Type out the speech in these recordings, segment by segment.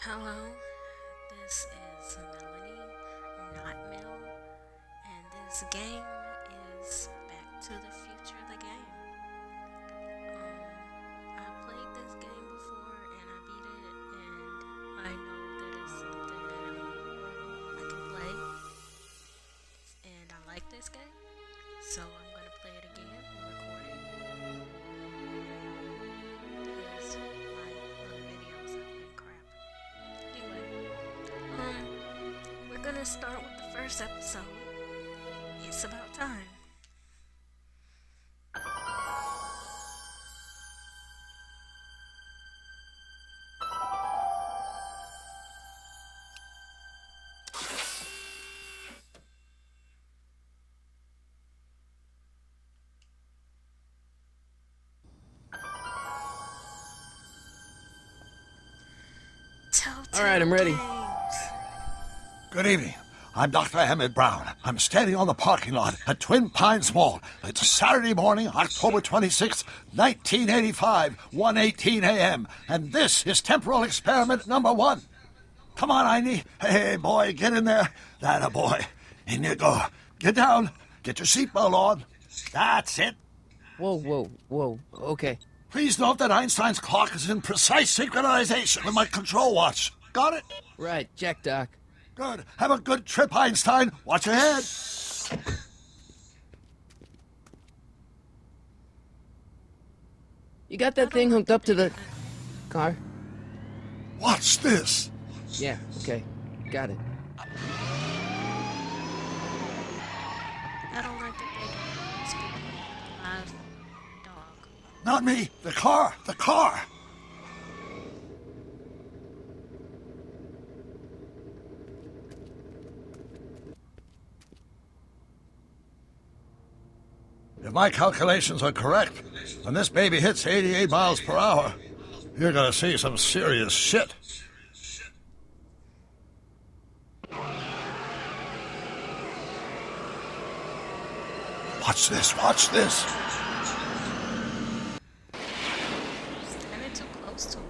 Hello, this is Melanie, not Mel, and this game is Back to the Future, the game. I played this game before and I beat it, and I know that it's something that I can play, and I like this game, so I'm gonna play it again and record it. Because my other videos have been crap. Anyway, we're gonna start with the first episode. It's about time. All right, I'm ready. Good evening. I'm Dr. Emmett Brown. I'm standing on the parking lot at Twin Pines Mall. It's Saturday morning, October 26th, 1985, 1:18 a.m. And this is temporal experiment number 1. Come on, Einie. Hey, boy, get in there. That a boy. In you go. Get down. Get your seatbelt on. That's it. Whoa. Okay. Please note that Einstein's clock is in precise synchronization with my control watch. Got it? Right, check, Doc. Good. Have a good trip, Einstein. Watch your head. You got that thing hooked up to the car? Watch this. Yeah, okay. Got it. I don't like that they don't speak live dog. Not me. The car. The car. If my calculations are correct, when this baby hits 88 miles per hour, you're gonna see some serious shit. Watch this, watch this. Standing too close to him.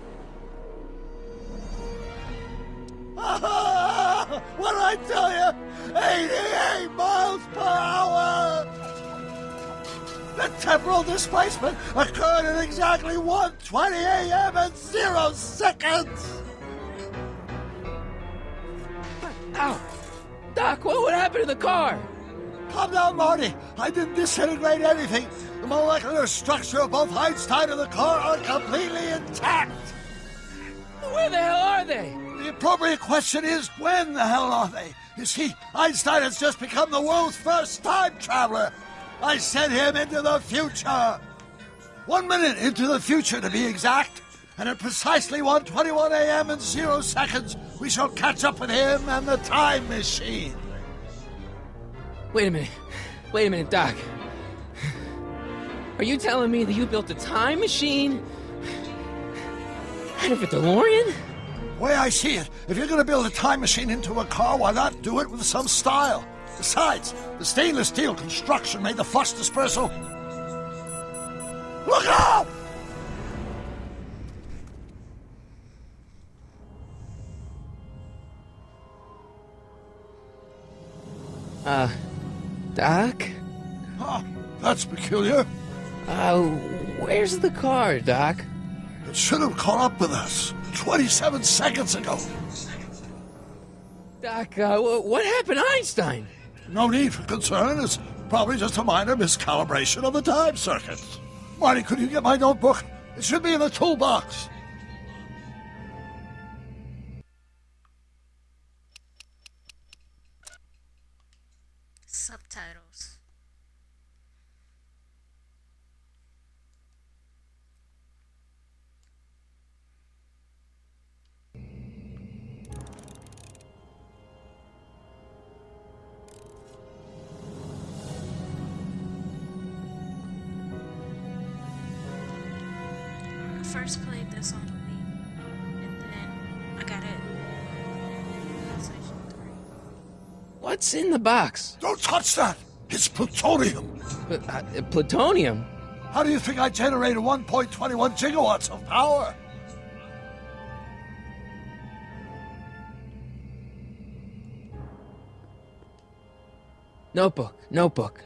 What did I tell you? 88 miles per hour! The temporal displacement occurred at exactly 1:20 a.m. and 0 seconds! Ow! Doc, what happened to the car? Calm down, Marty. I didn't disintegrate anything. The molecular structure of both Einstein and the car are completely intact. Where the hell are they? The appropriate question is, when the hell are they? You see, Einstein has just become the world's first time traveler. I sent him into the future. 1 minute into the future, to be exact. And at precisely 1:21 a.m. and 0 seconds, we shall catch up with him and the time machine. Wait a minute, Doc. Are you telling me that you built a time machine out of a DeLorean? The way I see it, if you're going to build a time machine into a car, why not do it with some style? Besides, the stainless steel construction made the flux dispersal. Look out! Doc? Huh, that's peculiar. Where's the car, Doc? It should have caught up with us 27 seconds ago. Doc, what happened to Einstein? No need for concern. It's probably just a minor miscalibration of the time circuits. Marty, could you get my notebook? It should be in the toolbox. Subtitles. I first played this on the Wii, and then I got it on PlayStation 3. What's in the box? Don't touch that! It's plutonium! Plutonium? How do you think I generated 1.21 gigawatts of power? Notebook.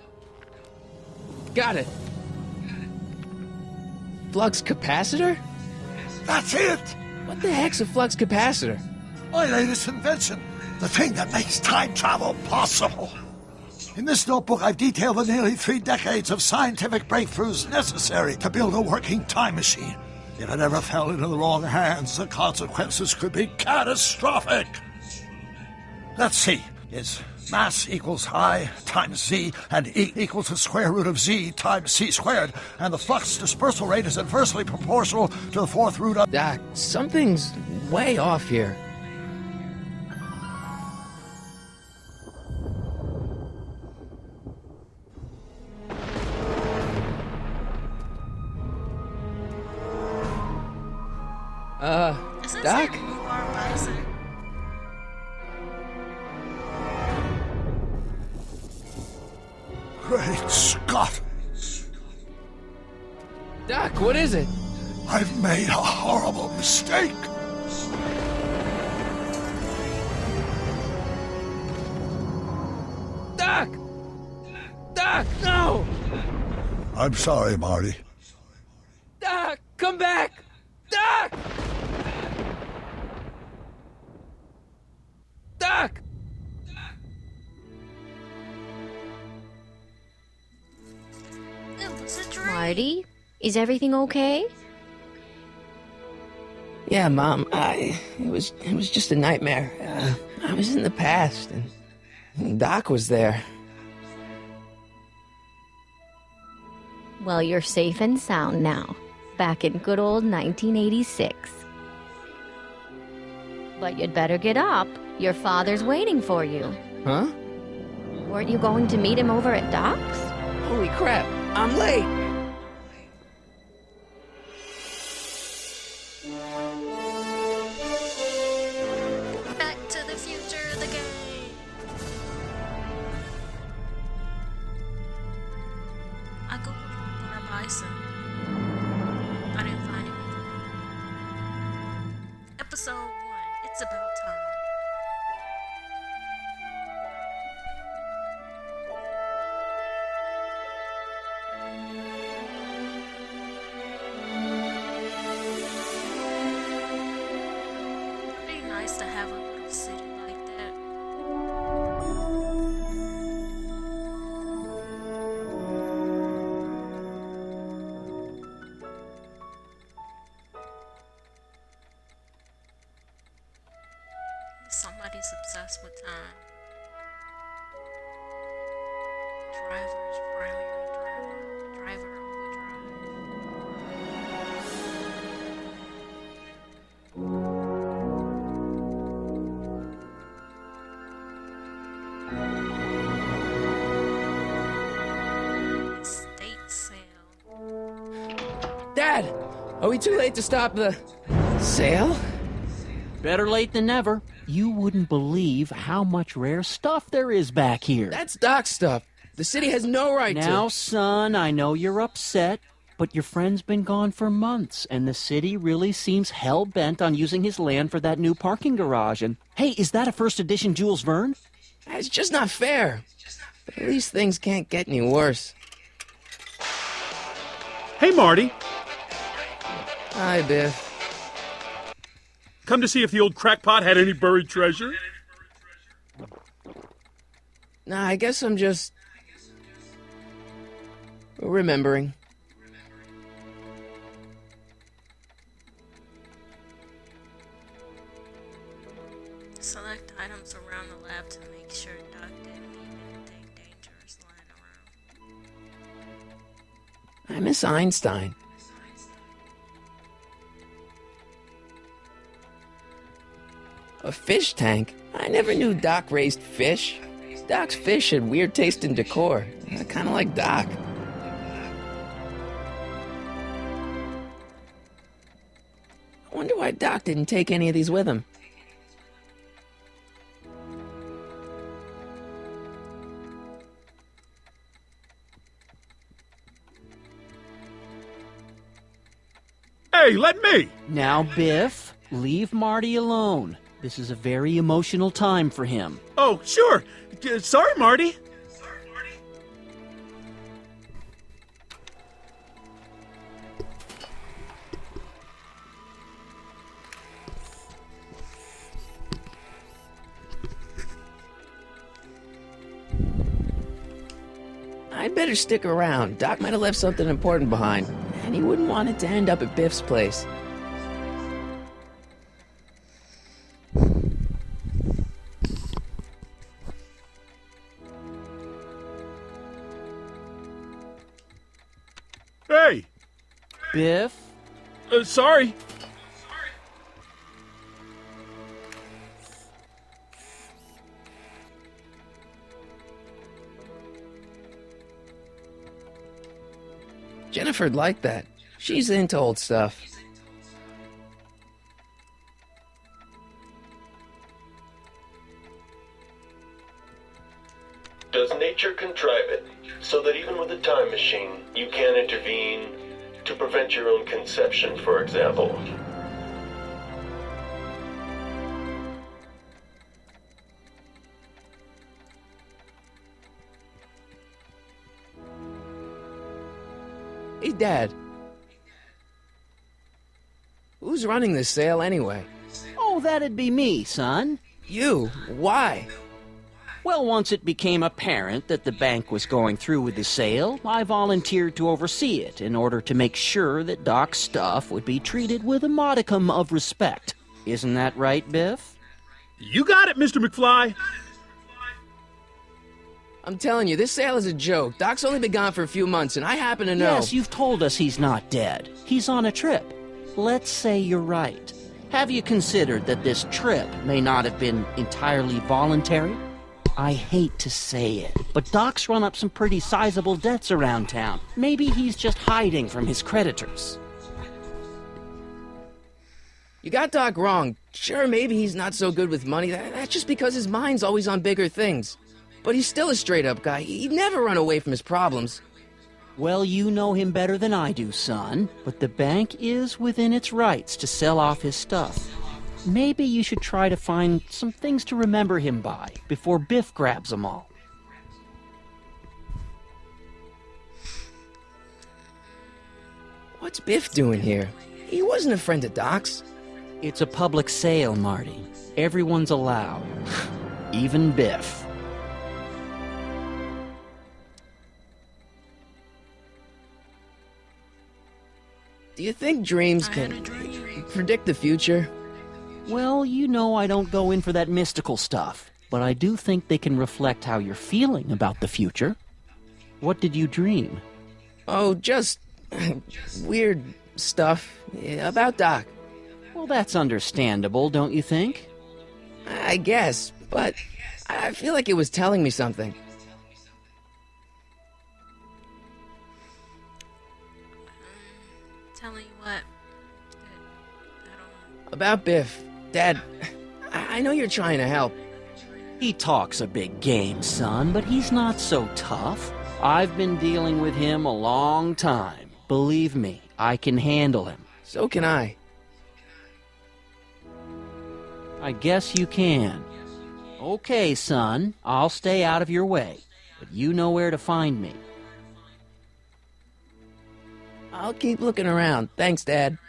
Got it. Flux capacitor? That's it! What the heck's a flux capacitor? My latest invention. The thing that makes time travel possible. In this notebook, I've detailed the nearly 3 decades of scientific breakthroughs necessary to build a working time machine. If it ever fell into the wrong hands, the consequences could be catastrophic. Let's see. It's mass equals I times Z, and E equals the square root of Z times C squared, and the flux dispersal rate is inversely proportional to the 4th root of... Doc, something's way off here. Is this Doc? like Bar Bison? Great Scott! Doc, what is it? I've made a horrible mistake! Doc! Doc, no! I'm sorry, Marty. Doc, come back! Doc! Doc! It was a dream. Marty, is everything okay? Yeah, Mom, it was just a nightmare. I was in the past, and Doc was there. Well, you're safe and sound now, back in good old 1986. But you'd better get up. Your father's waiting for you. Huh? Weren't you going to meet him over at Doc's? Holy crap, I'm late! Back to the Future, the game. I googled Bar Bison. I didn't find anything. Episode 1. It's about time. It'd be nice to have a little city like that. Somebody's obsessed with time. Driver's primary driver. Driver who drives. Estate sale. Dad, are we too late to stop the sale? Better late than never. You wouldn't believe how much rare stuff there is back here. That's Doc's stuff. The city has no right Now, to. son, I know you're upset, but your friend's been gone for months, and the city really seems hell-bent on using his land for that new parking garage. And, hey, is that a first edition Jules Verne? It's just not fair. But at least things can't get any worse. Hey, Marty. Hi, Biff. Come to see if the old crackpot had any buried treasure? Nah, I guess I'm just remembering. Select items around the lab to make sure Doc didn't leave anything dangerous lying around. I miss Einstein. A fish tank? I never knew Doc raised fish. Doc's fish had weird taste in decor. I kind of like Doc. I wonder why Doc didn't take any of these with him. Hey, let me! Now, Biff, leave Marty alone. This is a very emotional time for him. Oh, sure. Sorry, Marty. I'd better stick around. Doc might have left something important behind, and he wouldn't want it to end up at Biff's place. Hey! Biff? Sorry. Jennifer'd like that. She's into old stuff. Does nature contrive it so that even with a time machine, you can intervene to prevent your own conception, for example? Hey, Dad. Who's running this sale anyway? Oh, that'd be me, son. You? Why? Well, once it became apparent that the bank was going through with the sale, I volunteered to oversee it in order to make sure that Doc's stuff would be treated with a modicum of respect. Isn't that right, Biff? You got it, Mr. McFly. I'm telling you, this sale is a joke. Doc's only been gone for a few months, and I happen to know... Yes, you've told us he's not dead. He's on a trip. Let's say you're right. Have you considered that this trip may not have been entirely voluntary? I hate to say it, but Doc's run up some pretty sizable debts around town. Maybe he's just hiding from his creditors. You got Doc wrong. Sure, maybe he's not so good with money. That's just because his mind's always on bigger things. But he's still a straight-up guy. He'd never run away from his problems. Well, you know him better than I do, son, but the bank is within its rights to sell off his stuff. Maybe you should try to find some things to remember him by before Biff grabs them all. What's Biff doing here? He wasn't a friend of Doc's. It's a public sale, Marty. Everyone's allowed. Even Biff. Do you think dreams I had can a dream. predict the future? Well, you know I don't go in for that mystical stuff, but I do think they can reflect how you're feeling about the future. What did you dream? Oh, just weird stuff about Doc. Well, that's understandable, don't you think? I guess, but I feel like it was telling me something. Telling you what? I don't know. About Biff. Dad, I know you're trying to help. He talks a big game, son, but he's not so tough. I've been dealing with him a long time. Believe me, I can handle him. So can I. I guess you can. Okay, son, I'll stay out of your way, but you know where to find me. I'll keep looking around. Thanks, Dad.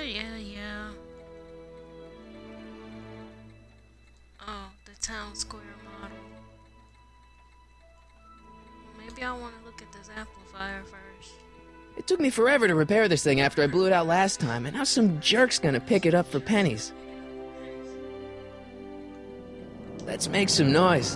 Yeah. Oh, the town square model. Maybe I want to look at this amplifier first. It took me forever to repair this thing after I blew it out last time, and now some jerk's gonna pick it up for pennies. Let's make some noise.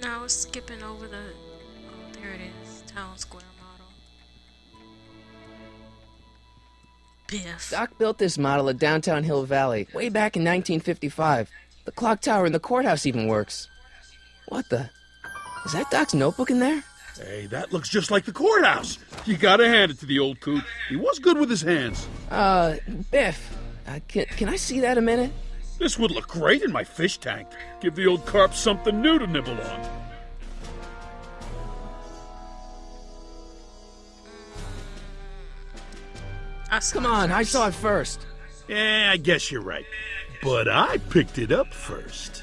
Now it's skipping over the... Oh, there it is. Town square model. Biff. Doc built this model at downtown Hill Valley way back in 1955. The clock tower in the courthouse even works. What the? Is that Doc's notebook in there? Hey, that looks just like the courthouse. You gotta hand it to the old coot. He was good with his hands. Biff, can I see that a minute? This would look great in my fish tank. Give the old carp something new to nibble on. I saw Come it on, I first. saw it first. Yeah, I guess you're right. But I picked it up first.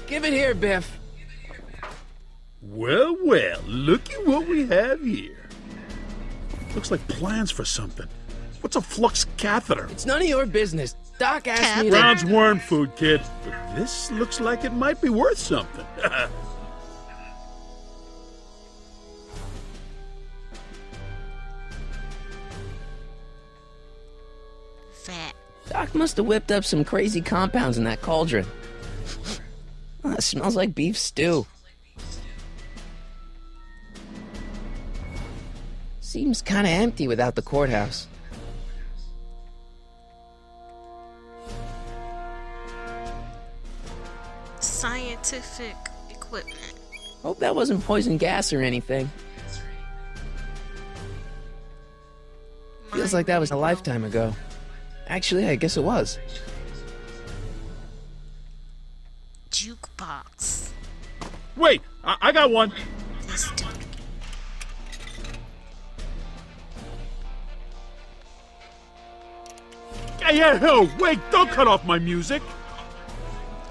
Give it here, Biff. Well, well, looky what we have here. Looks like plans for something. What's a flux catheter? It's none of your business. Doc asked me to... Brown's worm food, kid. But this looks like it might be worth something. Fat. Doc must have whipped up some crazy compounds in that cauldron. It smells like beef stew. Seems kind of empty without the courthouse. Scientific equipment. Hope that wasn't poison gas or anything. Feels like that was a lifetime ago. Actually, I guess it was. Jukebox. Wait, I got one. This dude. Hey, ho, wait, don't cut off my music.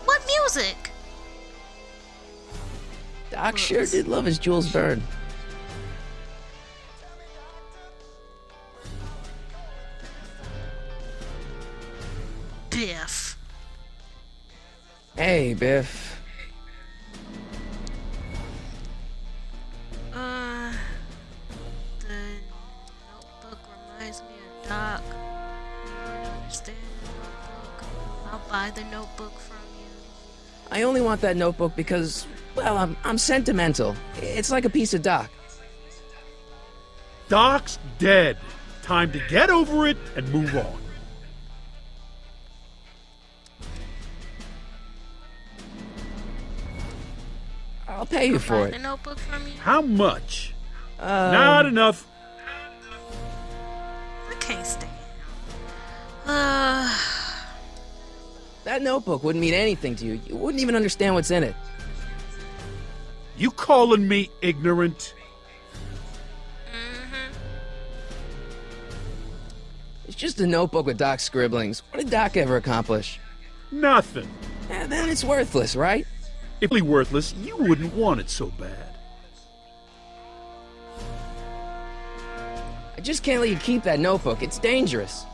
What music? Doc sure did love his Jules Verne. Biff. Hey, Biff. The notebook reminds me of Doc. You wouldn't understand the notebook. I'll buy the notebook from you. I only want that notebook because, well, I'm sentimental. It's like a piece of Doc. Doc's dead. Time to get over it and move on. I'll pay you for Buy it. the notebook from you? How much? Not enough. I can't stand him. That notebook wouldn't mean anything to you. You wouldn't even understand what's in it. You calling me ignorant? It's just a notebook with Doc's scribblings. What did Doc ever accomplish? Nothing. Then it's worthless, right? If really worthless, you wouldn't want it so bad. I just can't let you keep that notebook. It's dangerous.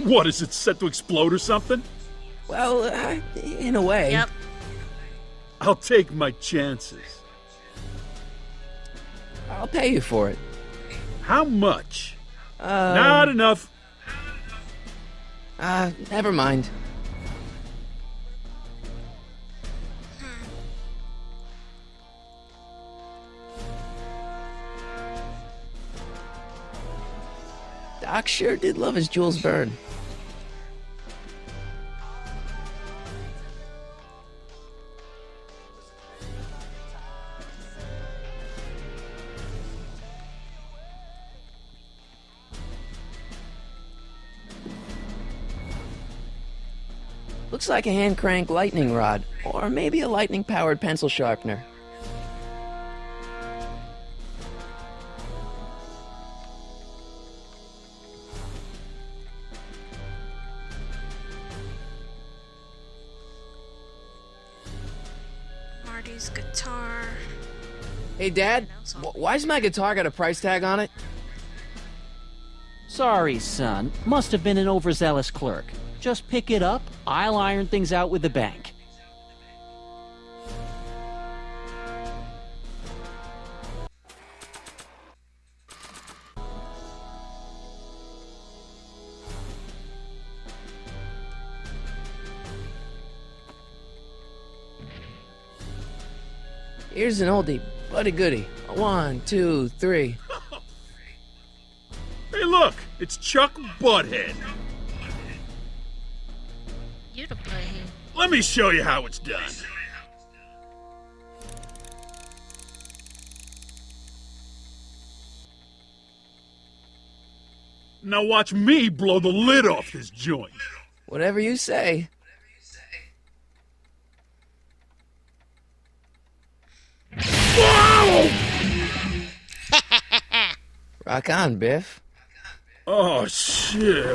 What, is it set to explode or something? Well, in a way. Yep. I'll take my chances. I'll pay you for it. How much? Not enough. Never mind. Doc sure did love his Jules Verne. Looks like a hand crank lightning rod, or maybe a lightning powered pencil sharpener. Marty's guitar. Hey, Dad, why's my guitar got a price tag on it? Sorry, son. Must have been an overzealous clerk. Just pick it up. I'll iron things out with the bank. Here's an oldie, but a goodie. 1, 2, 3. Hey, look, it's Chuck Butthead. You the butthead. Let me show you how it's done. Now watch me blow the lid off this joint. Whatever you say. Whoa! Rock on, Biff. Oh, shit.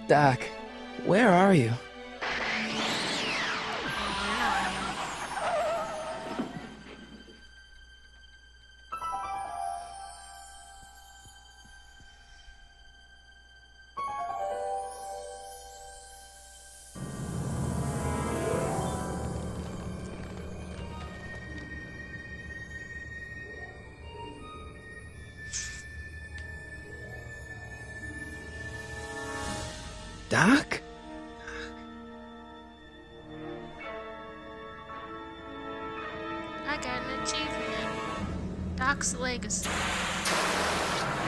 Doc, where are you? Doc? I got an achievement. Doc's legacy.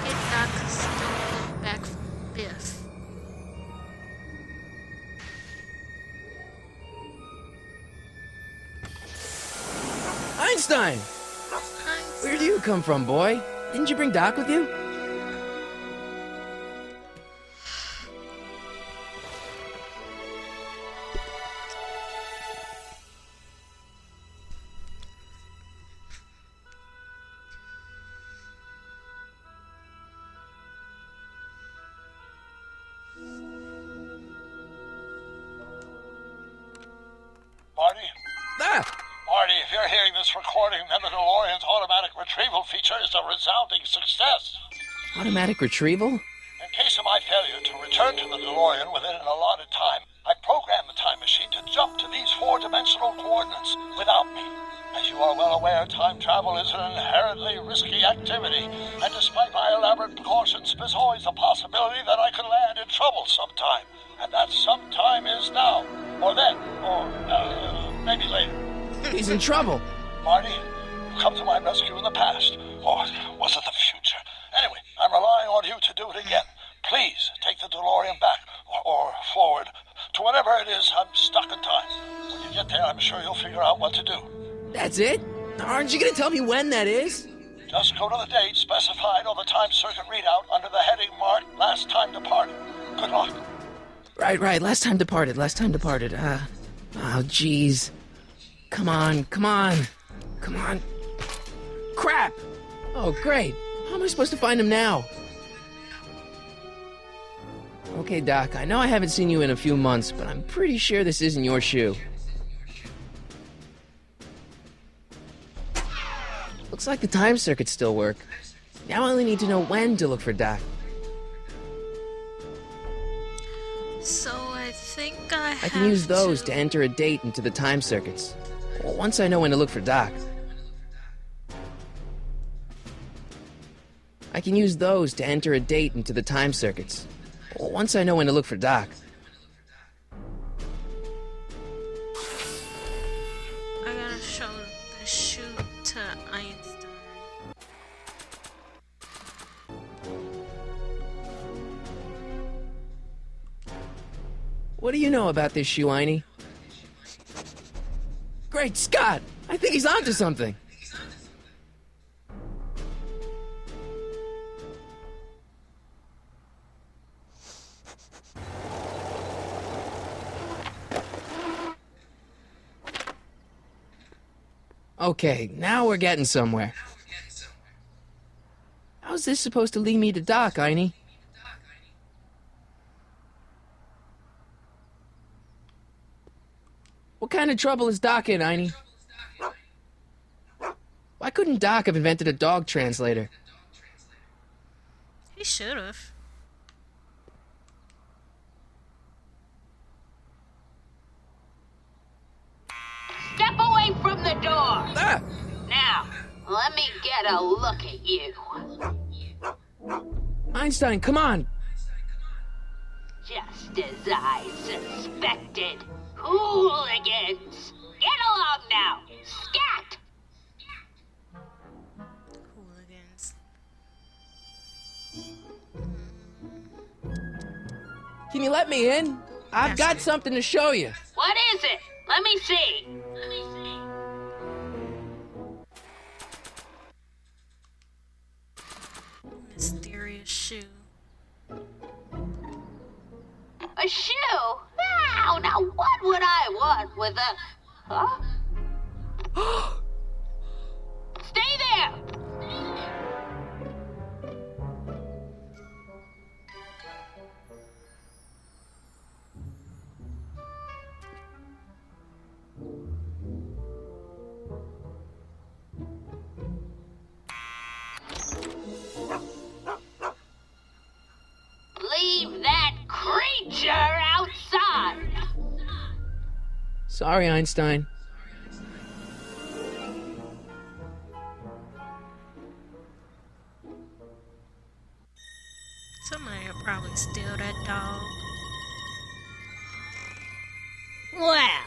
Get Doc's stolen back from Biff. Einstein! Where do you come from, boy? Didn't you bring Doc with you? Marty? Ah! Marty, if you're hearing this recording, then the DeLorean's automatic retrieval feature is a resounding success. Automatic retrieval? In case of my failure to return to the DeLorean within an allotted time, I programmed the time machine to jump to these four-dimensional coordinates without me. As you are well aware, time travel is an inherently risky activity, and despite my elaborate precautions, there's always a possibility that I could land in trouble sometime. And that sometime is now, or then, or maybe later. He's in trouble. Marty, you come to my rescue in the past, or was it the future? Anyway, I'm relying on you to do it again. Please take the DeLorean back, or forward, to whatever it is. I'm stuck in time. When you get there, I'm sure you'll figure out what to do. That's it? Aren't you gonna tell me when that is? Just go to the date specified on the time circuit readout under the heading marked Last Time Departed. Good luck. Right. Last time departed. Oh, jeez. Come on. Crap! Oh, great. How am I supposed to find him now? Okay, Doc, I know I haven't seen you in a few months, but I'm pretty sure this isn't your shoe. Looks like the time circuits still work. Now I only need to know when to look for Doc. So I think I have I can use those to enter a date into the time circuits. Once I know when to look for Doc. I can use those to enter a date into the time circuits. Once I know when to look for Doc. I gotta show the shoe to Einstein. What do you know about this shoe, Einie? Great Scott! I think he's onto something! Okay, now we're getting somewhere. How's this supposed to lead me to Doc, Einie? What kind of trouble is Doc in, Einie? Why couldn't Doc have invented a dog translator? He should have. Step away from the door! Ah! Now, let me get a look at you. Einstein, come on! Just as I suspected. Hooligans! Get along now! Scat! Hooligans. Can you let me in? I've got something to show you. What is it? Let me see. Mysterious shoe. A shoe? Ah, Now what would I want with a... Huh? Stay there! Leave that creature outside! Sorry, Einstein. Somebody will probably steal that dog. Well,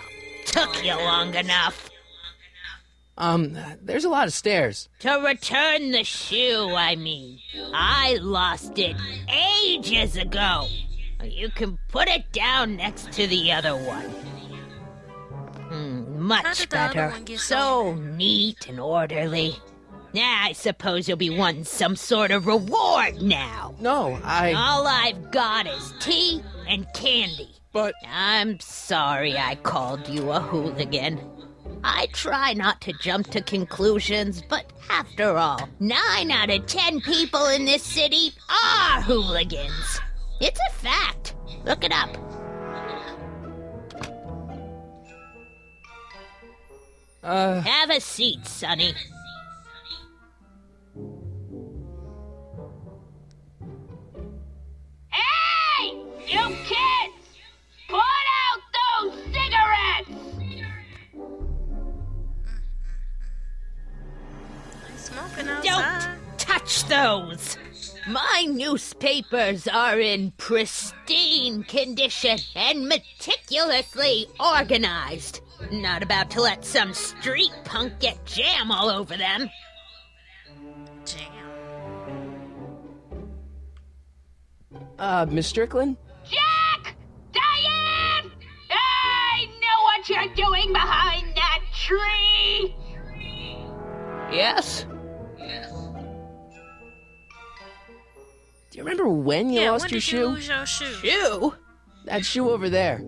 took you long enough. There's a lot of stairs. To return the shoe, I mean. I lost it ages ago. You can put it down next to the other one. How Much did the other better. one get So neat and orderly. I suppose you'll be wanting some sort of reward now. No, All I've got is tea and candy. But... I'm sorry I called you a hooligan. I try not to jump to conclusions, but after all, 9 out of 10 people in this city are hooligans. It's a fact. Look it up. Have a seat, Sonny. Hey! You kids! Put out those cigarettes! Smoking outside. Don't touch those! My newspapers are in pristine condition and meticulously organized. Not about to let some street punk get jam all over them. Jam. Miss Strickland? Jack! Diane! I know what you're doing behind that tree! Yes? Do you remember when you Yeah, lost when your did you shoe? lose your shoe? You? That shoe over there.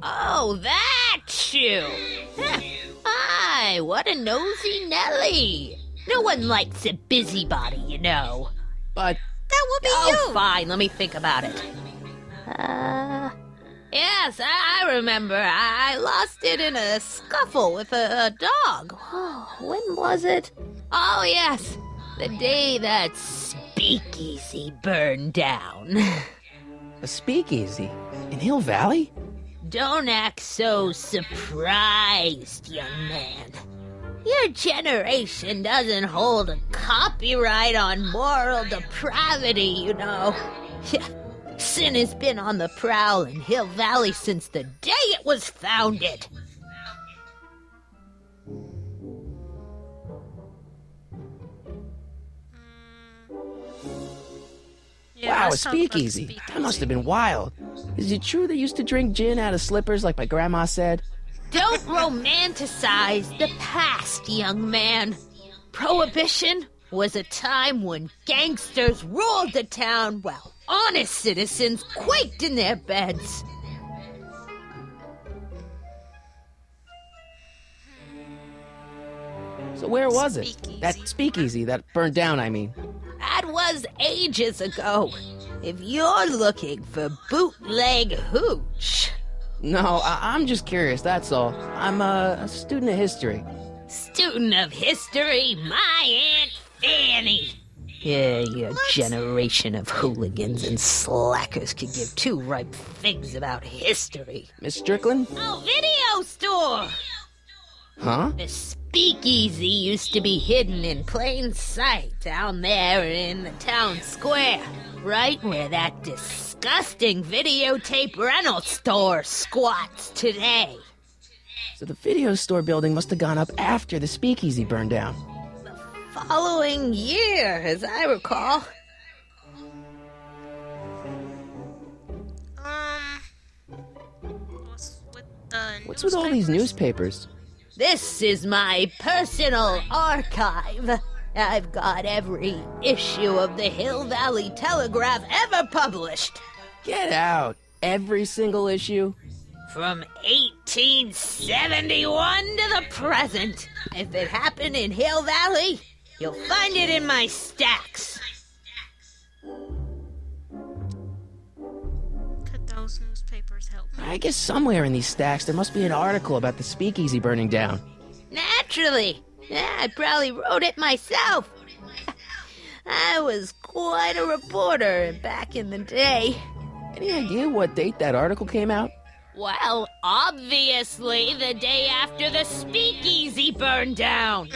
Oh, that shoe! Huh. Aye, what a nosy Nelly! No one likes a busybody, you know. But... That would be Oh, you. fine, let me think about it. Yes, I remember. I lost it in a scuffle with a dog. Oh, when was it? Oh, yes, the day that speakeasy burned down. A speakeasy? In Hill Valley? Don't act so surprised, young man. Your generation doesn't hold a copyright on moral depravity, you know. Sin has been on the prowl in Hill Valley since the day it was founded. Yeah, Wow, a let's talk about the speakeasy. That must have been wild. Is it true they used to drink gin out of slippers like my grandma said? Don't romanticize the past, young man. Prohibition was a time when gangsters ruled the town while honest citizens quaked in their beds. So where was it? Speakeasy. That speakeasy that burned down, I mean. That was ages ago. If you're looking for bootleg hooch. No, I'm just curious, that's all. I'm a student of history. Student of history, my Aunt Fanny. Yeah, your generation of hooligans and slackers could give two ripe figs about history. Miss Strickland? Oh, video store! Huh? The speakeasy used to be hidden in plain sight down there in the town square, right where that disgusting videotape rental store squats today. So the video store building must have gone up after the speakeasy burned down. Following year, as I recall. What's with the What's with all these newspapers? newspapers? This is my personal archive. I've got every issue of the Hill Valley Telegraph ever published. Get out! every single issue? From 1871 to the present. If it happened in Hill Valley, you'll find it in my stacks. Could those newspapers help me? I guess somewhere in these stacks there must be an article about the speakeasy burning down. Naturally. Yeah, I probably wrote it myself. I was quite a reporter back in the day. Any idea what date that article came out? Well, obviously the day after the speakeasy burned down.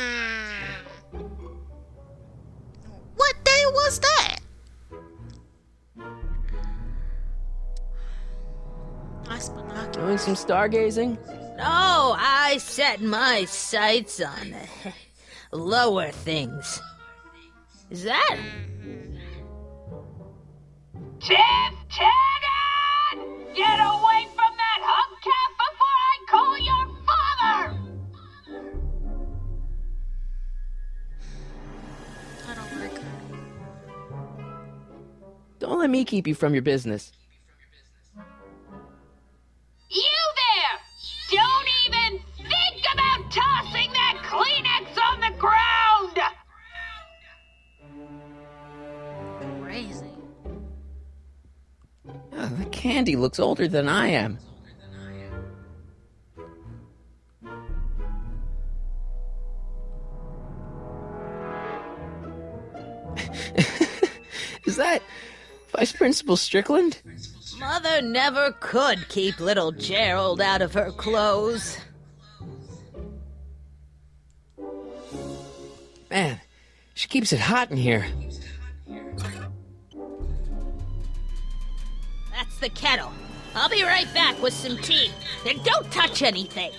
What day was that? Nice binoculars. Doing some stargazing? No, I set my sights on lower things. Is that? Tiff Tannen! Get away from that hubcap before I call your father! I don't like her. Don't let me keep you from your business. You there! Don't even think about tossing that Kleenex on the ground! Crazy. The candy looks older than I am. Is that Vice Principal Strickland? Mother never could keep little Gerald out of her clothes. Man, she keeps it hot in here. That's the kettle. I'll be right back with some tea. And don't touch anything.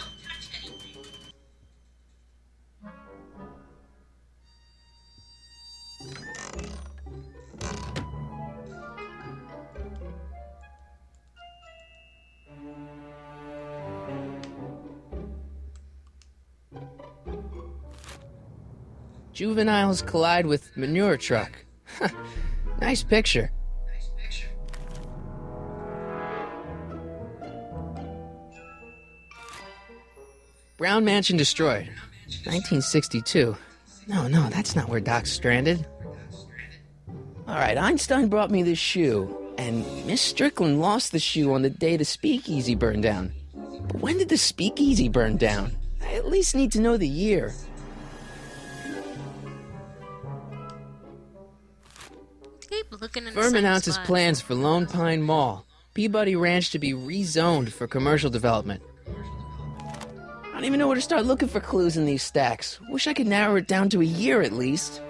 Juveniles collide with manure truck. Nice picture. Brown Mansion destroyed. 1962. No, that's not where Doc's stranded. Alright, Einstein brought me this shoe, and Miss Strickland lost the shoe on the day the speakeasy burned down. But when did the speakeasy burn down? I at least need to know the year. Keep looking in the Firm same announces spot. plans for Lone Pine Mall, Peabody Ranch to be rezoned for commercial development. I don't even know where to start looking for clues in these stacks. Wish I could narrow it down to a year at least.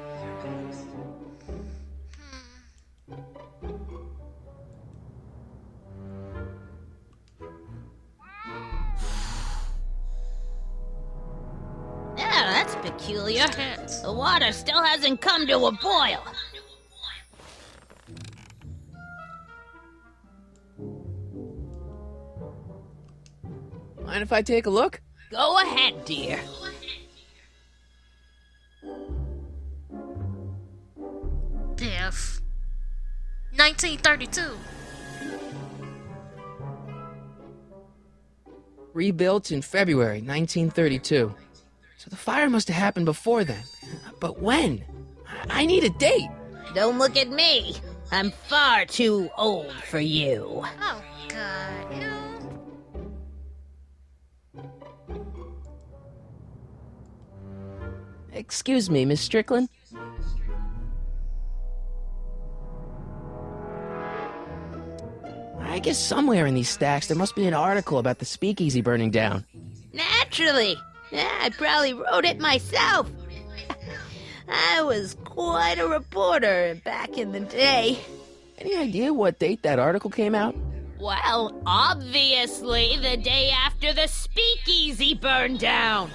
Yeah, that's peculiar. Cats. The water still hasn't come to a boil. Mind if I take a look? Go ahead, dear. Biff. 1932. Rebuilt in February 1932. So the fire must have happened before then. But when? I need a date. Don't look at me. I'm far too old for you. Oh, God. Ew. Excuse me, Miss Strickland? I guess somewhere in these stacks there must be an article about the speakeasy burning down. Naturally. Yeah, I probably wrote it myself. I was quite a reporter back in the day. Any idea what date that article came out? Well, obviously the day after the speakeasy burned down.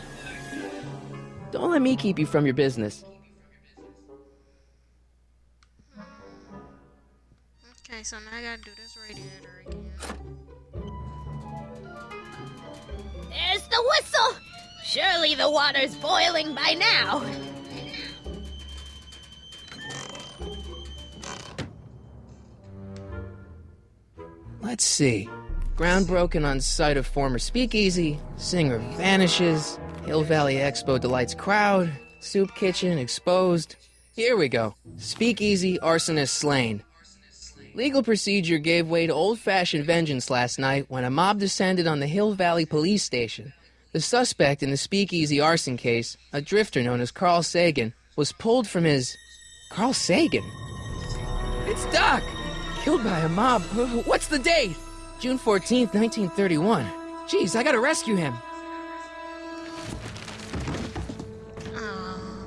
Don't let me keep you from your business. Okay, so now I gotta do this radiator again. There's the whistle. Surely the water's boiling by now. Let's see. Ground broken on site of former speakeasy, singer vanishes, Hill Valley Expo delights crowd, soup kitchen exposed. Here we go. Speakeasy arsonist slain. Legal procedure gave way to old-fashioned vengeance last night when a mob descended on the Hill Valley police station. The suspect in the speakeasy arson case, a drifter known as Carl Sagan, was pulled from his... Carl Sagan? It's Doc! Killed by a mob. What's the date? June 14th, 1931. Jeez, I gotta rescue him.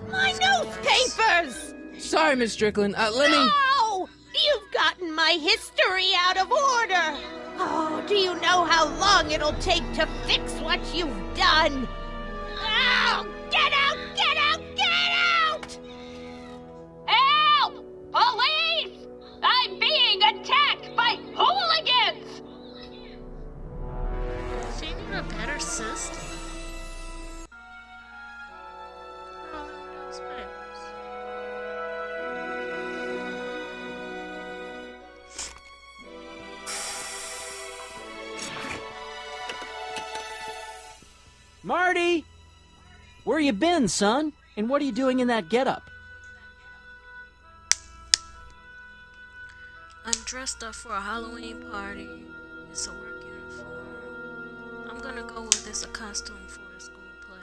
My newspapers! Sorry, Miss Strickland. Let me... No! You've gotten my history out of order! Oh, do you know how long it'll take to fix what you've done? Oh, get out! Get out! Get out! Help! Police! I'm being attacked by hooligans! She need a better system. Oh, look at those papers. Marty! Where you been, son? And what are you doing in that getup? I'm dressed up for a Halloween party. It's a work uniform. I'm gonna go with this a costume for a school play.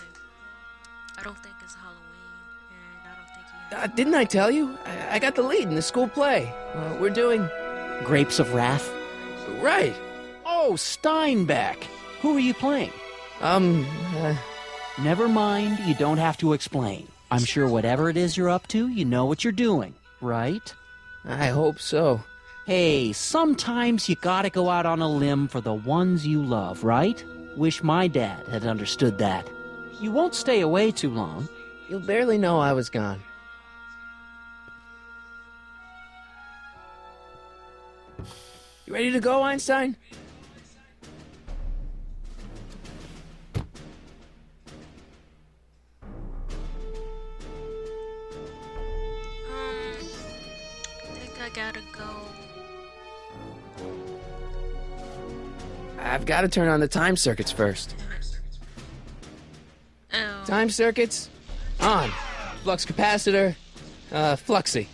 I don't think it's Halloween, and I don't think he... Didn't I tell you? I got the lead in the school play. We're doing... Grapes of Wrath? Right. Oh, Steinbeck! Who are you playing? Never mind, you don't have to explain. I'm sure whatever it is you're up to, you know what you're doing, right? I hope so. Hey, sometimes you gotta go out on a limb for the ones you love, right? Wish my dad had understood that. You won't stay away too long. You'll barely know I was gone. You ready to go, Einstein? I think I gotta go. I've got to turn on the time circuits first. Oh. Time circuits, on. Flux capacitor, fluxy.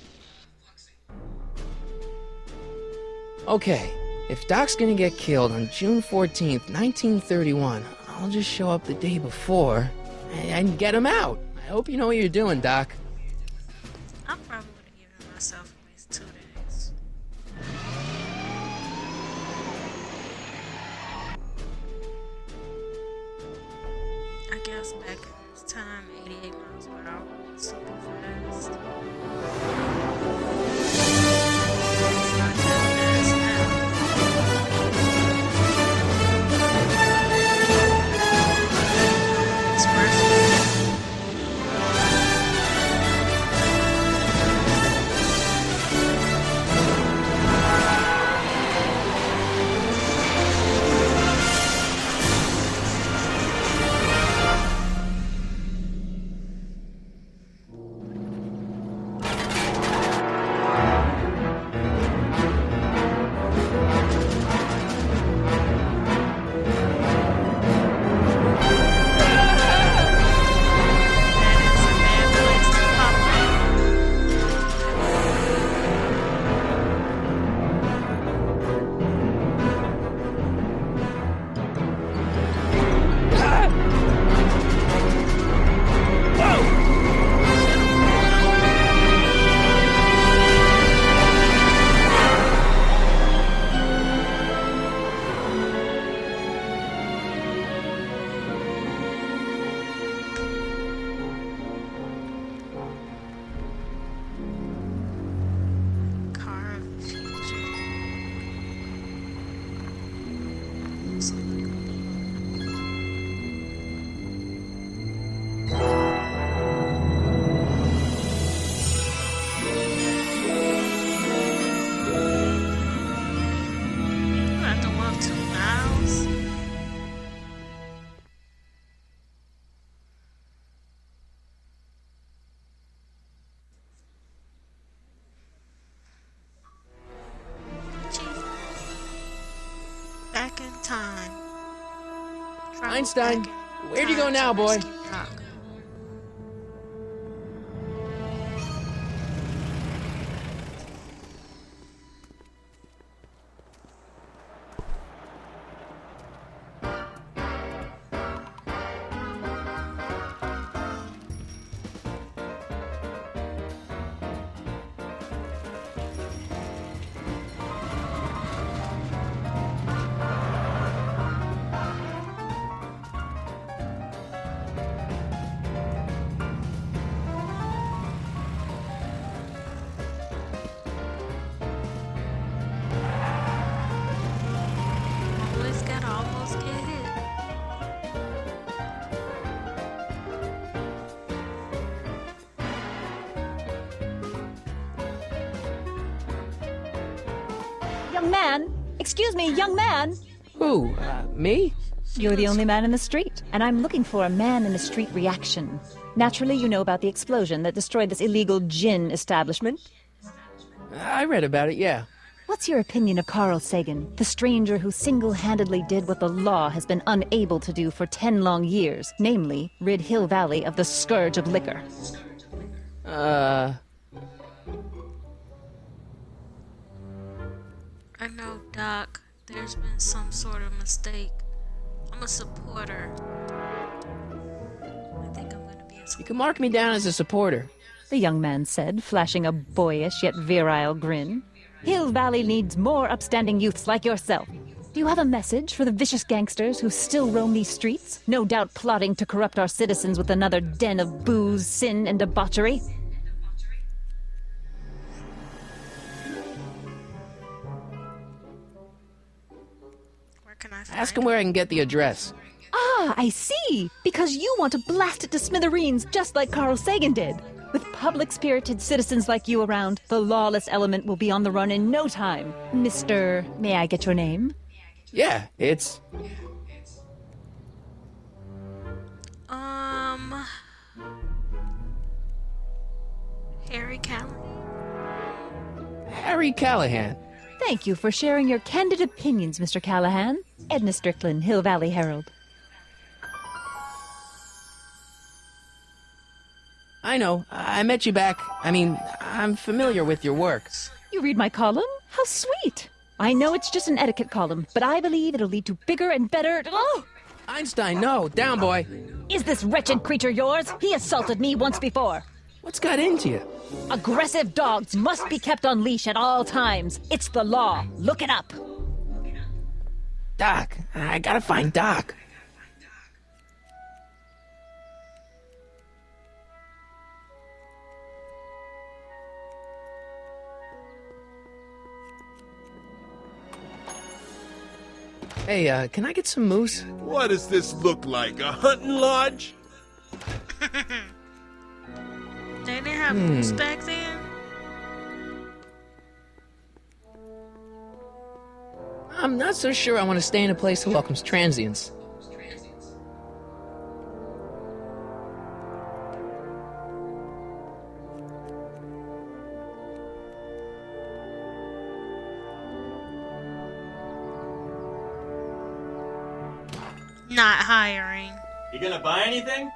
Okay, if Doc's gonna get killed on June 14th, 1931, I'll just show up the day before and get him out. I hope you know what you're doing, Doc. I probably would have given myself at least 2 days. I guess back in this time, 88 miles per hour was super fast. It's not that fast now. It's perfect. That is a bad place to pop up. Car of the future. You have to walk 2 miles. Jesus. Einstein, where'd you go now, boy? Boys gotta almost get hit. Young man! Excuse me, young man! Who, me? You're the only man in the street, and I'm looking for a man in the street reaction. Naturally, you know about the explosion that destroyed this illegal gin establishment. I read about it, yeah. What's your opinion of Carl Sagan, the stranger who single-handedly did what the law has been unable to do for 10 long years, namely, rid Hill Valley of the scourge of liquor? I know, Doc. There's been some sort of mistake. I'm a supporter. I think I'm gonna be a You supporter. can mark me down as a supporter. The young man said, flashing a boyish yet virile grin. Hill Valley needs more upstanding youths like yourself. Do you have a message for the vicious gangsters who still roam these streets, no doubt plotting to corrupt our citizens with another den of booze, sin, and debauchery? Where can I find Ask him where I can get the address. Ah, I see! Because you want to blast it to smithereens just like Carl Sagan did. With public-spirited citizens like you around, the lawless element will be on the run in no time. Mr. May I get your name? Yeah, it's... Harry Callahan. Harry Callahan. Thank you for sharing your candid opinions, Mr. Callahan. Edna Strickland, Hill Valley Herald. I know. I met you back. I'm familiar with your work. You read my column? How sweet! I know it's just an etiquette column, but I believe it'll lead to bigger and better... Oh! Einstein, no. Down, boy. Is this wretched creature yours? He assaulted me once before. What's got into you? Aggressive dogs must be kept on leash at all times. It's the law. Look it up. Doc. I gotta find Doc. Hey, can I get some moose? What does this look like? A hunting lodge? They didn't have moose back then? I'm not so sure I want to stay in a place that welcomes transients. Not hiring. You gonna buy anything?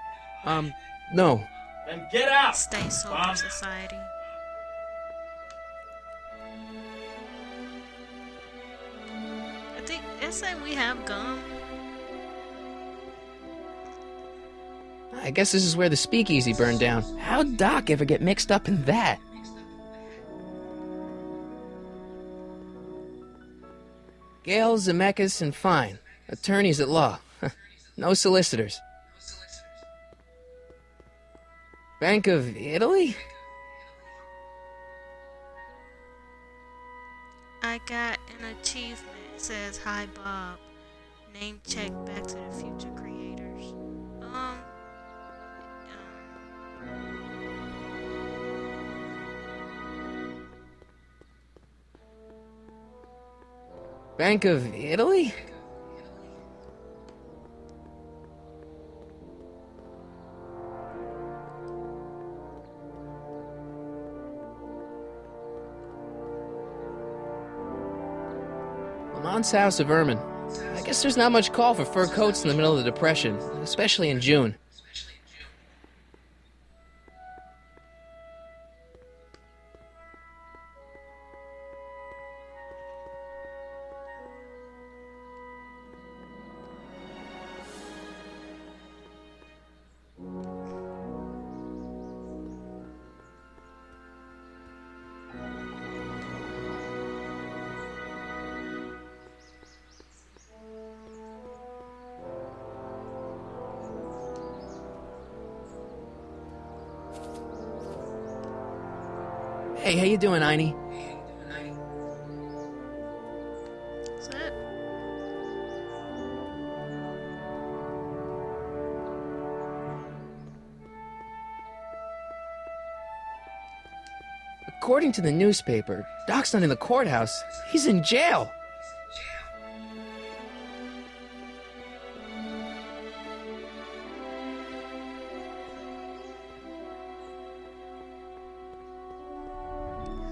No. Then get out! Stay sober, Bob. society. I think they say we have gum. I guess this is where the speakeasy burned down. How'd Doc ever get mixed up in that? Gale, Zemeckis, and Fine. Attorneys at law. No solicitors. Bank of Italy? I got an achievement. It says, "Hi Bob. Name check Back to the Future creators." Bank of Italy? Lamont's House of Ermine. I guess there's not much call for fur coats in the middle of the Depression, especially in June. Hey, how you doing, Einie? That's it. According to the newspaper, Doc's not in the courthouse. He's in jail.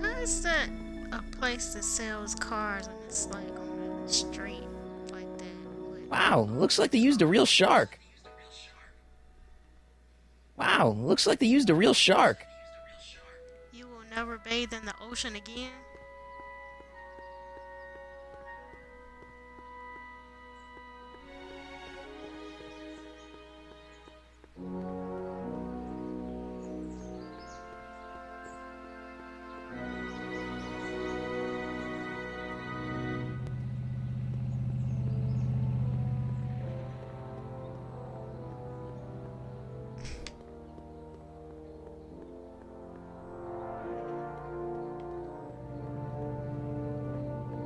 How is that a place that sells cars and it's like on the street like that? Wow, looks like they used a real shark. Wow, looks like they used a real shark. You will never bathe in the ocean again?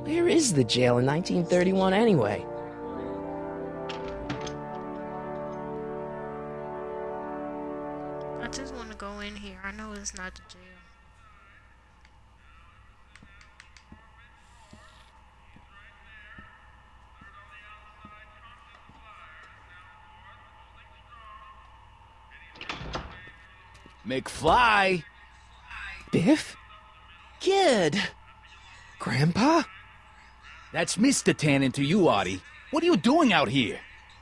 Where is the jail in 1931 anyway? I just want to go in here. I know it's not the jail. McFly! Biff? Kid! Grandpa? That's Mr. Tannen to you, Artie. What are you doing out here?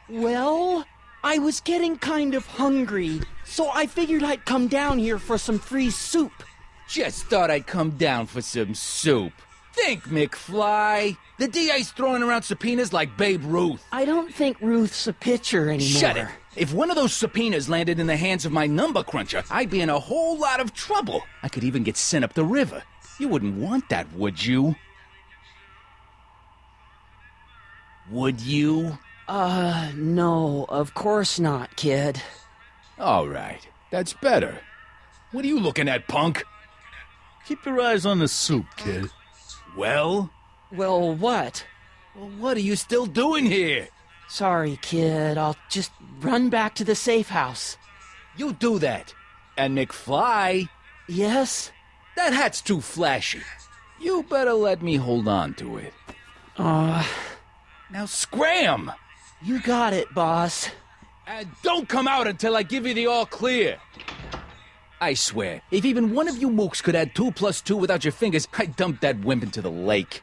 Well, I was getting kind of hungry, so I figured I'd come down here for some free soup. Just thought I'd come down for some soup. Think, McFly. The DA's throwing around subpoenas like Babe Ruth. I don't think Ruth's a pitcher anymore. Shut it. If one of those subpoenas landed in the hands of my number cruncher, I'd be in a whole lot of trouble. I could even get sent up the river. You wouldn't want that, would you? Would you? No, of course not, kid. All right, that's better. What are you looking at, punk? Keep your eyes on the soup, kid. Well? Well, what? Well, what are you still doing here? Sorry, kid. I'll just run back to the safe house. You do that. And McFly? Yes? That hat's too flashy. You better let me hold on to it. Now scram! You got it, boss. And don't come out until I give you the all clear. I swear, if even one of you mooks could add 2 + 2 without your fingers, I'd dump that wimp into the lake.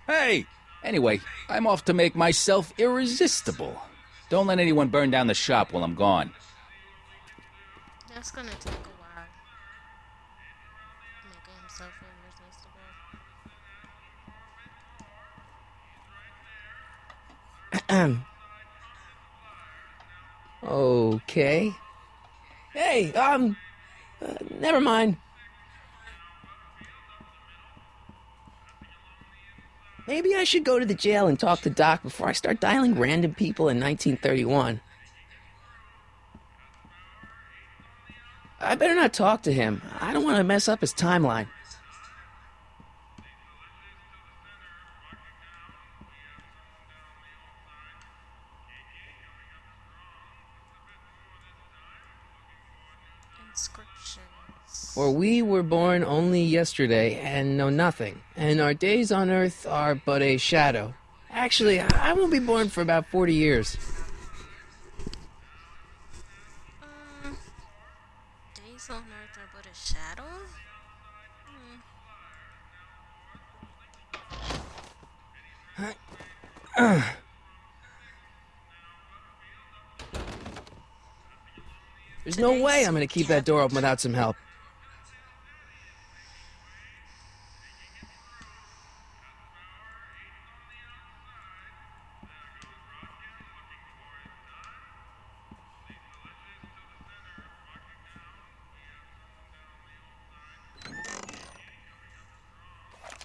Hey! Anyway, I'm off to make myself irresistible. Don't let anyone burn down the shop while I'm gone. That's gonna take a while. Making himself irresistible. Okay. Hey, never mind. Maybe I should go to the jail and talk to Doc before I start dialing random people in 1931. I better not talk to him. I don't want to mess up his timeline. Inscriptions. For we were born only yesterday and know nothing, and our days on earth are but a shadow. Actually, I won't be born for about 40 years. Days on earth are but a shadow? There's no way I'm gonna keep that door open without some help.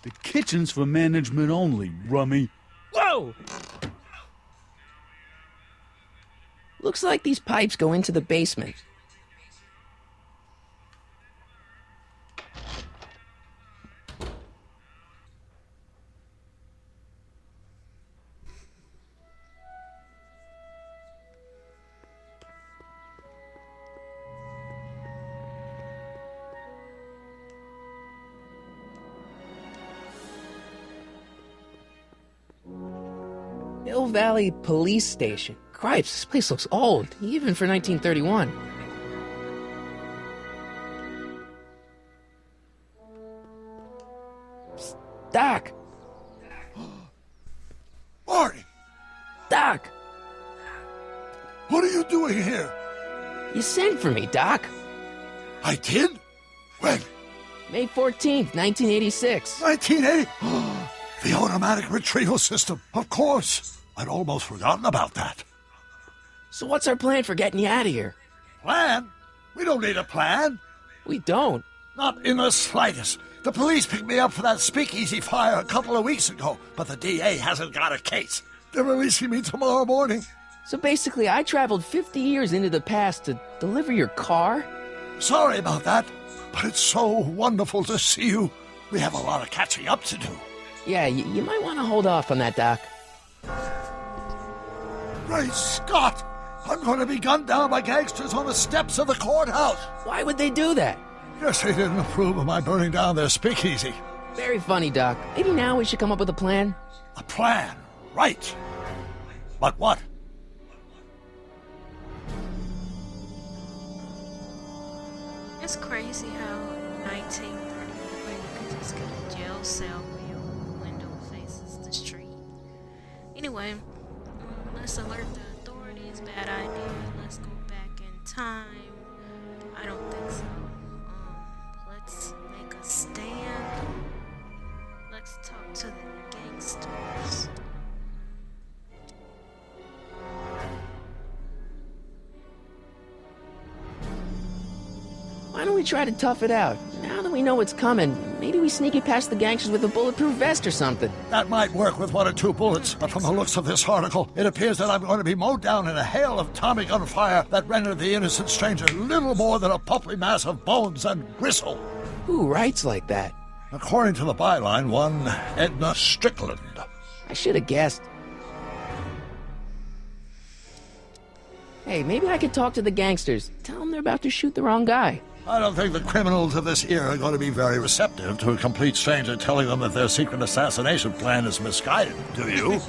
The kitchen's for management only, Rummy. Whoa! Looks like these pipes go into the basement. Hill Valley Police Station. Cripes, this place looks old, even for 1931. Psst, Doc! Marty! Doc! What are you doing here? You sent for me, Doc. I did? When? May 14th, 1986. 1980? The automatic retrieval system, of course. I'd almost forgotten about that. So what's our plan for getting you out of here? Plan? We don't need a plan. We don't. Not in the slightest. The police picked me up for that speakeasy fire a couple of weeks ago, but the DA hasn't got a case. They're releasing me tomorrow morning. So basically, I traveled 50 years into the past to deliver your car? Sorry about that, but it's so wonderful to see you. We have a lot of catching up to do. Yeah, you might want to hold off on that, Doc. Great Scott! I'm going to be gunned down by gangsters on the steps of the courthouse. Why would they do that? Guess they didn't approve of my burning down their speakeasy. Very funny, Doc. Maybe now we should come up with a plan? A plan? Right. But what? It's crazy how 1931 you could just get a jail cell where your window faces the street. Anyway, let's alert the authorities. Bad idea. Let's go back in time. I don't think so. Let's make a stand. Let's talk to the gangsters. Why don't we try to tough it out? Now that we know what's coming, maybe we sneak it past the gangsters with a bulletproof vest or something. That might work with 1 or 2 bullets, but from the looks of this article, it appears that I'm going to be mowed down in a hail of Tommy gun fire that rendered the innocent stranger little more than a pulpy mass of bones and gristle. Who writes like that? According to the byline, one Edna Strickland. I should have guessed. Hey, maybe I could talk to the gangsters. Tell them they're about to shoot the wrong guy. I don't think the criminals of this era are going to be very receptive to a complete stranger telling them that their secret assassination plan is misguided, do you?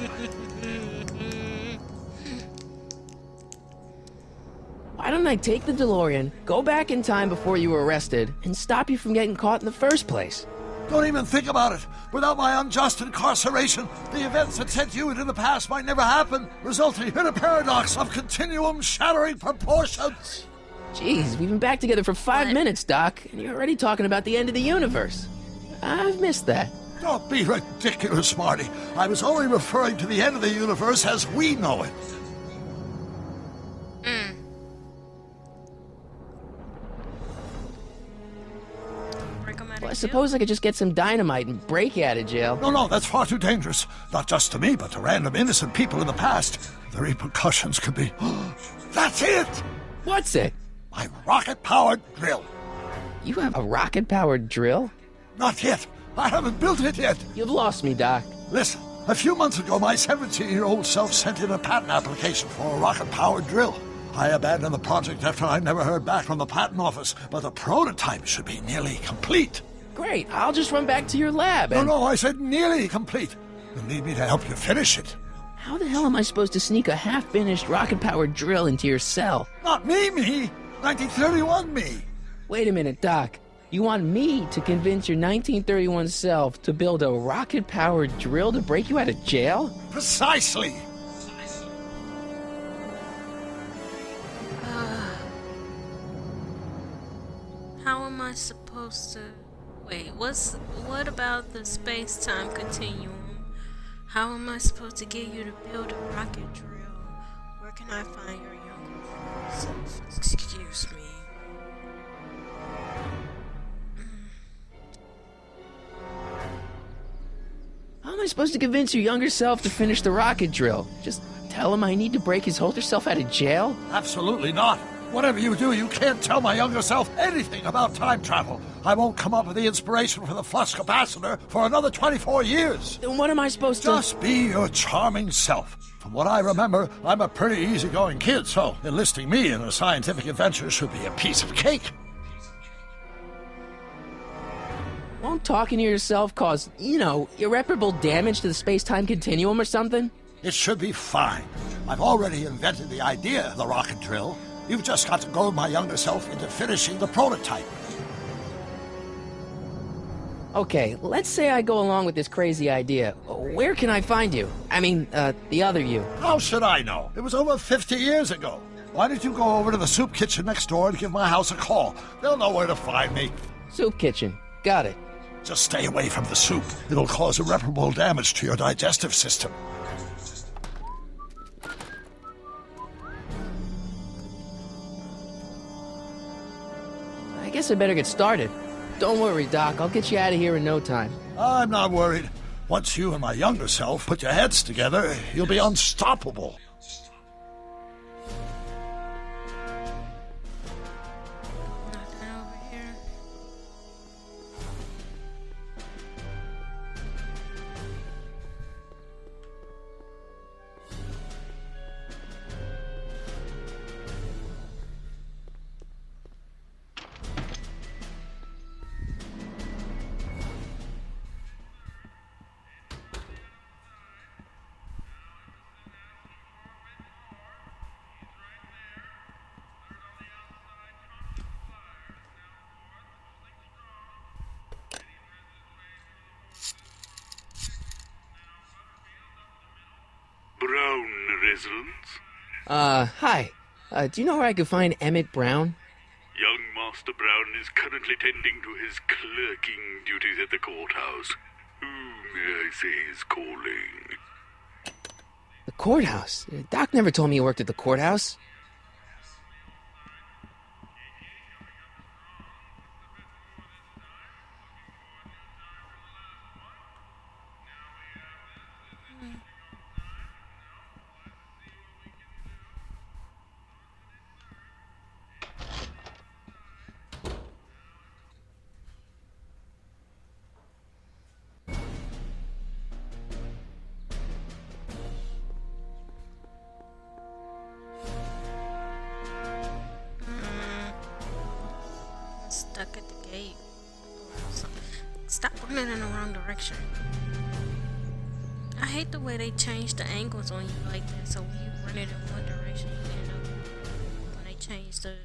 Why don't I take the DeLorean, go back in time before you were arrested, and stop you from getting caught in the first place? Don't even think about it. Without my unjust incarceration, the events that sent you into the past might never happen, resulting in a paradox of continuum-shattering proportions. Jeez, we've been back together for 5 minutes, Doc, and you're already talking about the end of the universe. I've missed that. Don't be ridiculous, Marty. I was only referring to the end of the universe as we know it. Well, I suppose I could just get some dynamite and break you out of jail. No, that's far too dangerous. Not just to me, but to random innocent people in the past. The repercussions could be... That's it! What's it? My rocket-powered drill. You have a rocket-powered drill? Not yet. I haven't built it yet. You've lost me, Doc. Listen, a few months ago, my 17-year-old self sent in a patent application for a rocket-powered drill. I abandoned the project after I never heard back from the patent office, but the prototype should be nearly complete. Great, I'll just run back to your lab and... No, I said nearly complete. You'll need me to help you finish it. How the hell am I supposed to sneak a half-finished rocket-powered drill into your cell? Not me! 1931 me! Wait a minute, Doc. You want me to convince your 1931 self to build a rocket-powered drill to break you out of jail? supposed to... Wait, what about the space-time continuum? How am I supposed to get you to build a rocket drill? Where can I find your younger self? Excuse me. How am I supposed to convince your younger self to finish the rocket drill? Just tell him I need to break his older self out of jail? Absolutely not. Whatever you do, you can't tell my younger self anything about time travel. I won't come up with the inspiration for the flux capacitor for another 24 years. Then what am I supposed to... Just be your charming self. From what I remember, I'm a pretty easygoing kid, so enlisting me in a scientific adventure should be a piece of cake. Won't talking to yourself cause, irreparable damage to the space-time continuum or something? It should be fine. I've already invented the idea of the rocket drill. You've just got to goad my younger self into finishing the prototype. Okay, let's say I go along with this crazy idea. Where can I find you? I mean, the other you. How should I know? It was over 50 years ago. Why don't you go over to the soup kitchen next door and give my house a call? They'll know where to find me. Soup kitchen. Got it. Just stay away from the soup. It'll cause irreparable damage to your digestive system. I guess I better get started. Don't worry, Doc. I'll get you out of here in no time. I'm not worried. Once you and my younger self put your heads together, you'll be unstoppable. Nothing over here. Brown residence? Hi. Do you know where I could find Emmett Brown? Young Master Brown is currently tending to his clerking duties at the courthouse. Who, may I say, is calling? The courthouse? Doc never told me he worked at the courthouse. Stuck at the gate. Stop running in the wrong direction. I hate the way they change the angles on you like that, so when you run it in one direction, you end up, when they change the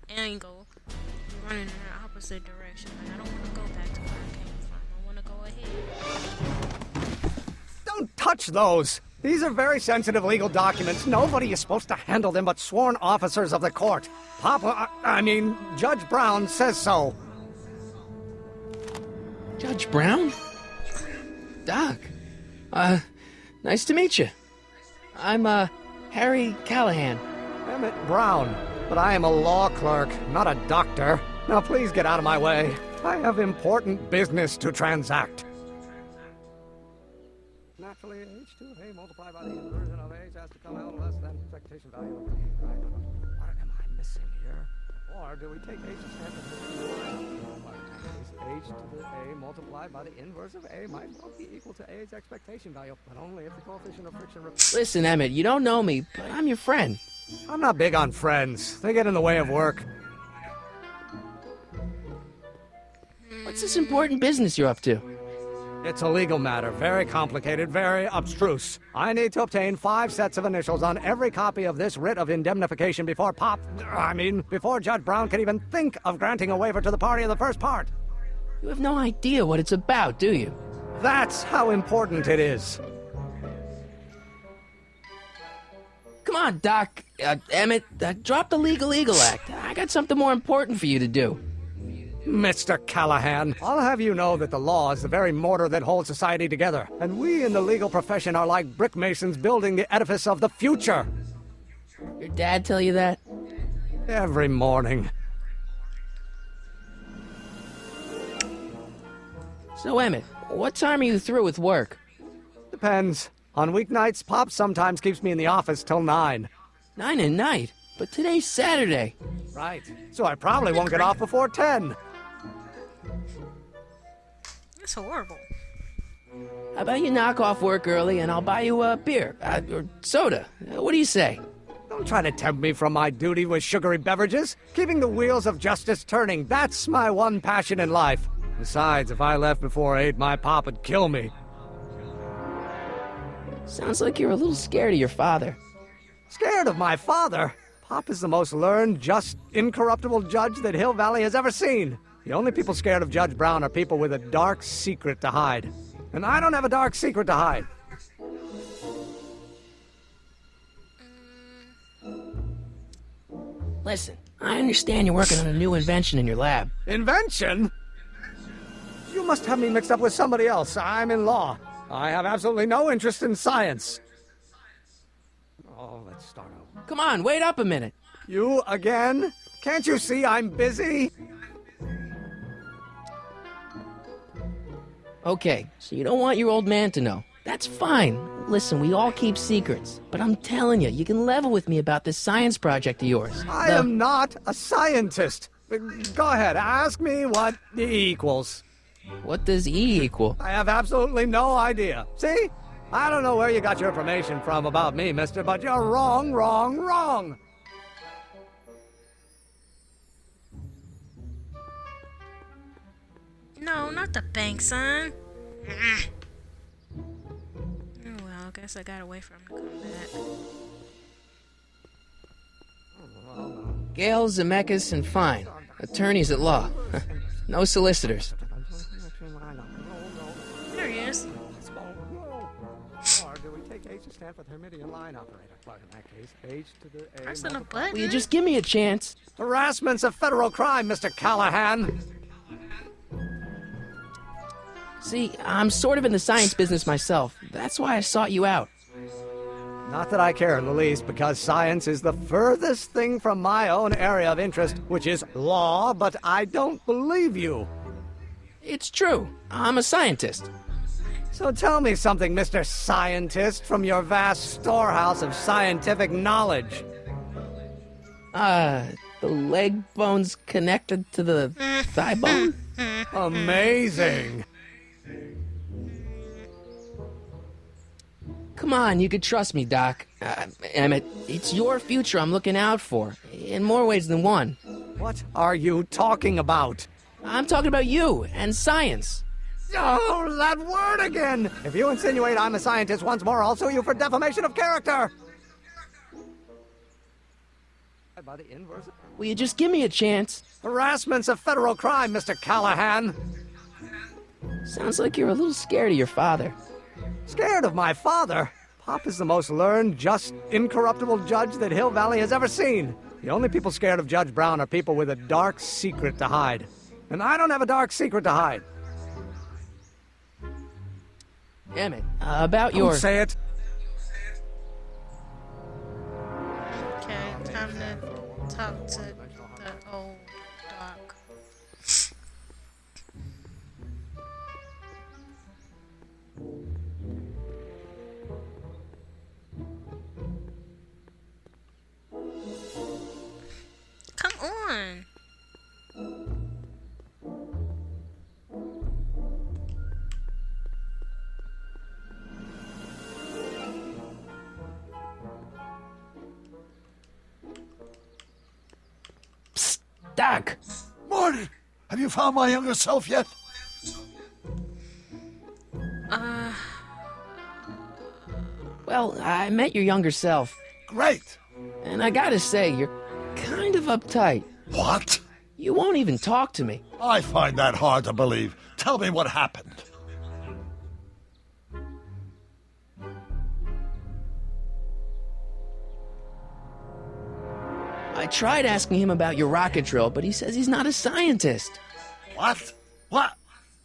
angle, you're running in the opposite direction. Like, I don't want to go back to where I came from. I want to go ahead. Don't touch those! These are very sensitive legal documents. Nobody is supposed to handle them but sworn officers of the court. Judge Brown says so. Judge Brown? Doc. Nice to meet you. I'm, Harry Callahan. Emmett Brown. But I am a law clerk, not a doctor. Now please get out of my way. I have important business to transact. Naturally, H2A multiplied by the inversion of H has to come out less than expectation value of P. What am I missing here? Or do we take H to the A multiplied by the inverse of A might well be equal to A's expectation value, but only if the coefficient of friction... Listen, Emmett, you don't know me, but I'm your friend. I'm not big on friends. They get in the way of work. What's this important business you're up to? It's a legal matter, very complicated, very abstruse. I need to obtain 5 sets of initials on every copy of this writ of indemnification before before Judge Brown can even think of granting a waiver to the party in the first part. You have no idea what it's about, do you? That's how important it is. Come on, Doc. Emmett, drop the Legal Eagle Act. I got something more important for you to do. Mr. Callahan, I'll have you know that the law is the very mortar that holds society together, and we in the legal profession are like brick masons building the edifice of the future. Your dad tell you that? Every morning. So, Emmett, what time are you through with work? Depends. On weeknights, Pop sometimes keeps me in the office till 9. 9 at night? But today's Saturday. Right. So I probably won't get off before 10. That's horrible. How about you knock off work early and I'll buy you a beer, or soda. What do you say? Don't try to tempt me from my duty with sugary beverages. Keeping the wheels of justice turning, that's my one passion in life. Besides, if I left before 8, my pop would kill me. Sounds like you're a little scared of your father. Scared of my father? Pop is the most learned, just, incorruptible judge that Hill Valley has ever seen. The only people scared of Judge Brown are people with a dark secret to hide. And I don't have a dark secret to hide. Listen, I understand you're working on a new invention in your lab. Invention? You must have me mixed up with somebody else. I'm in law. I have absolutely no interest in science. Oh, let's start over. Come on, wait up a minute. You again? Can't you see I'm busy? Okay, so you don't want your old man to know. That's fine. Listen, we all keep secrets. But I'm telling you, you can level with me about this science project of yours. I am not a scientist. Go ahead, ask me what E equals. What does E equal? I have absolutely no idea. See? I don't know where you got your information from about me, mister, but you're wrong, wrong, wrong. No, not the bank, son. Oh well, I guess I gotta wait for him to come back. Gale, Zemeckis, and Fine. Attorneys at law. No solicitors. There he is. Or do we take H to stand for the Hermitian line operator? Well, in that case, H to the A. Pressing a button. Will you just give me a chance? Harassment's a federal crime, Mr. Callahan. See, I'm sort of in the science business myself. That's why I sought you out. Not that I care in the least, because science is the furthest thing from my own area of interest, which is law, but I don't believe you. It's true. I'm a scientist. So tell me something, Mr. Scientist, from your vast storehouse of scientific knowledge. The leg bone's connected to the thigh bone? Amazing. Come on, you could trust me, Doc. Emmett, it's your future I'm looking out for, in more ways than one. What are you talking about? I'm talking about you and science. Oh, that word again! If you insinuate I'm a scientist once more, I'll sue you for defamation of character! By the inverse? Will you just give me a chance? Harassment's a federal crime, Mr. Callahan. Sounds like you're a little scared of your father. Scared of my father? Pop is the most learned, just, incorruptible judge that Hill Valley has ever seen. The only people scared of Judge Brown are people with a dark secret to hide. And I don't have a dark secret to hide. Emmett, about your... Don't say it. Okay, time to talk to the old doc. Come on. Psst, Doc. Morty, have you found my younger self yet? Well, I met your younger self. Great. And I gotta say, you're kind of uptight. What? You won't even talk to me. I find that hard to believe. Tell me what happened. I tried asking him about your rocket drill, but he says he's not a scientist. What? What?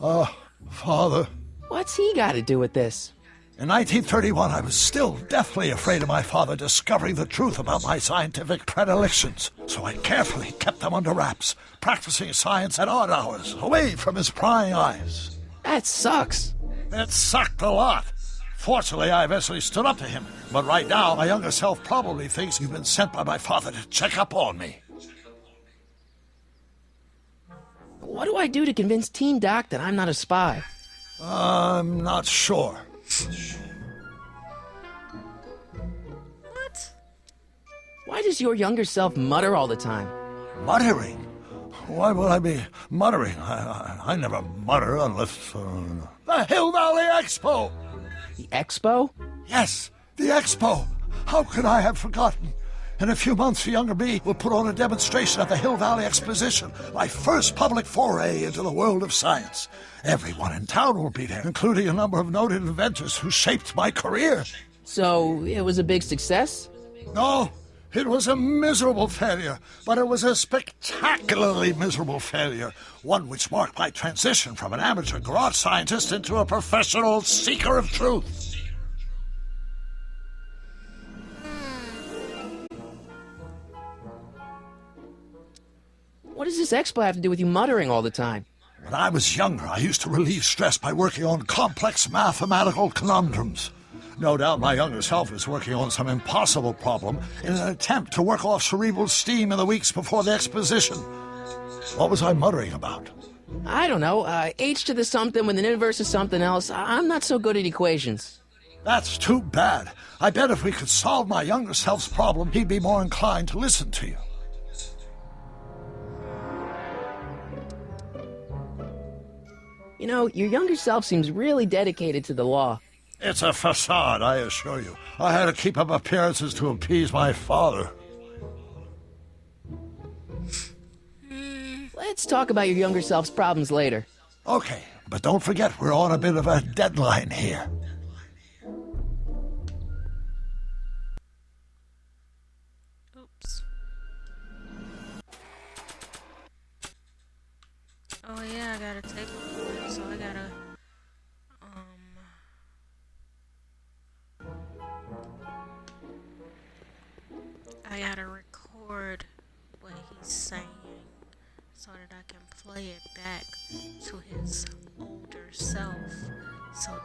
Oh, Father. What's he got to do with this? In 1931, I was still deathly afraid of my father discovering the truth about my scientific predilections, so I carefully kept them under wraps, practicing science at odd hours, away from his prying eyes. That sucks. It sucked a lot. Fortunately, I eventually stood up to him, but right now, my younger self probably thinks you've been sent by my father to check up on me. What do I do to convince Team Doc that I'm not a spy? I'm not sure. What? Why does your younger self mutter all the time? Muttering? Why would I be muttering? I never mutter unless... The Hill Valley Expo! The Expo? Yes, the Expo! How could I have forgotten? In a few months, the younger me will put on a demonstration at the Hill Valley Exposition, my first public foray into the world of science. Everyone in town will be there, including a number of noted inventors who shaped my career. So, it was a big success? No, it was a miserable failure, but it was a spectacularly miserable failure, one which marked my transition from an amateur garage scientist into a professional seeker of truth. What does this expo have to do with you muttering all the time? When I was younger, I used to relieve stress by working on complex mathematical conundrums. No doubt my younger self is working on some impossible problem in an attempt to work off cerebral steam in the weeks before the exposition. What was I muttering about? I don't know. H to the something when the inverse is something else. I'm not so good at equations. That's too bad. I bet if we could solve my younger self's problem, he'd be more inclined to listen to you. You know, your younger self seems really dedicated to the law. It's a facade, I assure you. I had to keep up appearances to appease my father. Let's talk about your younger self's problems later. Okay, but don't forget we're on a bit of a deadline here. Oops. Oh yeah, I gotta take it, so I gotta record what he's saying so that I can play it back to his older self so that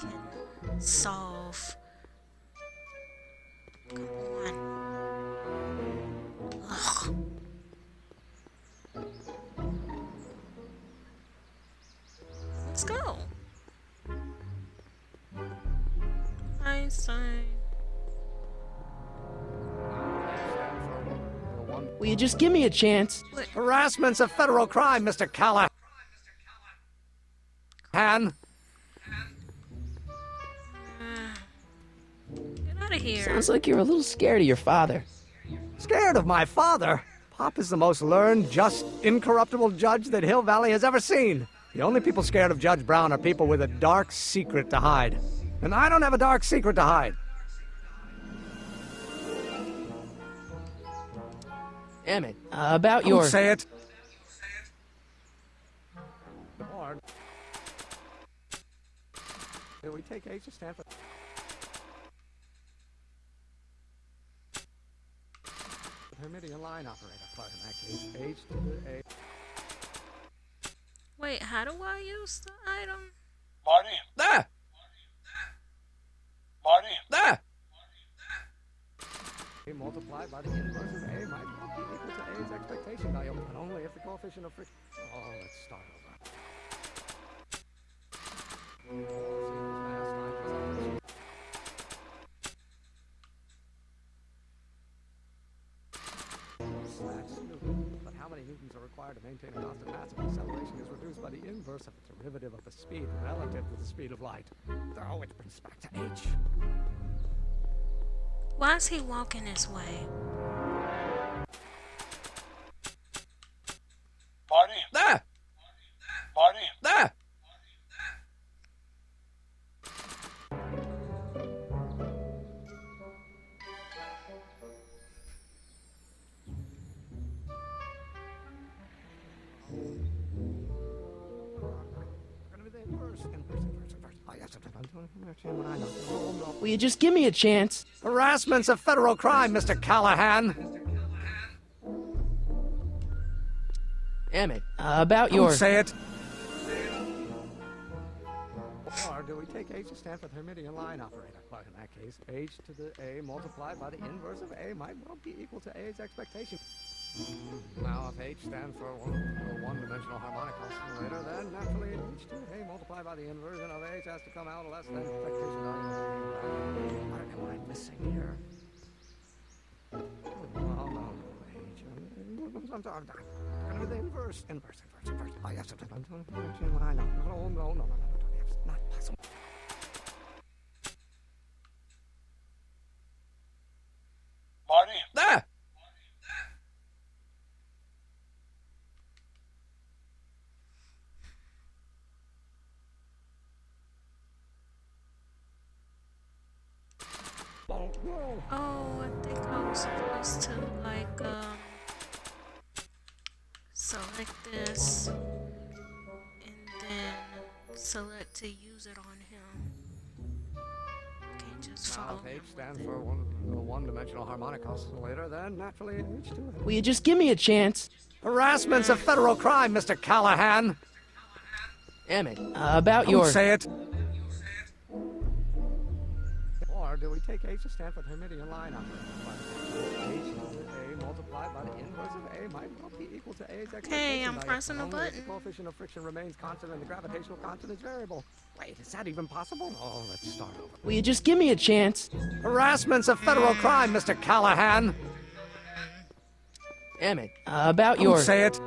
he can solve. Come on. Ugh. Let's go. Einstein. Will you just give me a chance? Harassment's a federal crime, Mr. Callahan. Get out of here. Sounds like you're a little scared of your father. Scared of my father? Pop is the most learned, just, incorruptible judge that Hill Valley has ever seen. The only people scared of Judge Brown are people with a dark secret to hide. And I don't have a dark secret to hide. Emmett, about your... Don't say it. Do we take H to stand for... Hermitian line operator. But in that case, H to the A. Wait, how do I use the item? Marty? Ah! Marty? Ah! A multiplied by the inverse of A might not be equal to A's expectation value, but only if the coefficient of friction... Oh, let's start over. But how many newtons are required to maintain a constant mass if acceleration is reduced by the inverse of the derivative of the speed relative to the speed of light? Oh, it brings back to H. Why is he walking this way? Marty? Ah! Marty? Ah! Will you just give me a chance? Harassment's a federal crime, Mr. Callahan. Emmett, about your... Don't say it. Or do we take H to stand for the Hermitian line operator? Well, in that case, H to the A multiplied by the inverse of A might well be equal to A's expectation. Now, if H stands for a one-dimensional harmonic oscillator, then naturally H to A multiplied by the inversion of H has to come out less than expectation. I don't know what I'm missing here. Well, no, H. The inverse. Oh, yes. No. Not possible. Marty? Ah! Oh, I think I was supposed to, like, select this, and then select to use it on him. Can't just follow H stands for a one-dimensional harmonic oscillator, then naturally H to A. Will you just give me a chance? Harassment's a federal crime, Mr. Callahan. Emmett, about your... Don't say it. Or do we take H to stand for the Hermitian line operator? H to A multiplied by the inverse of A might well be equal to A's expectation. Okay, I'm pressing the button. The coefficient of friction remains constant and the gravitational constant is variable. Wait, is that even possible? Oh, let's start over. Will you just give me a chance? Harassment's a federal crime, Mr. Callahan. Emmett, about your... Don't say it.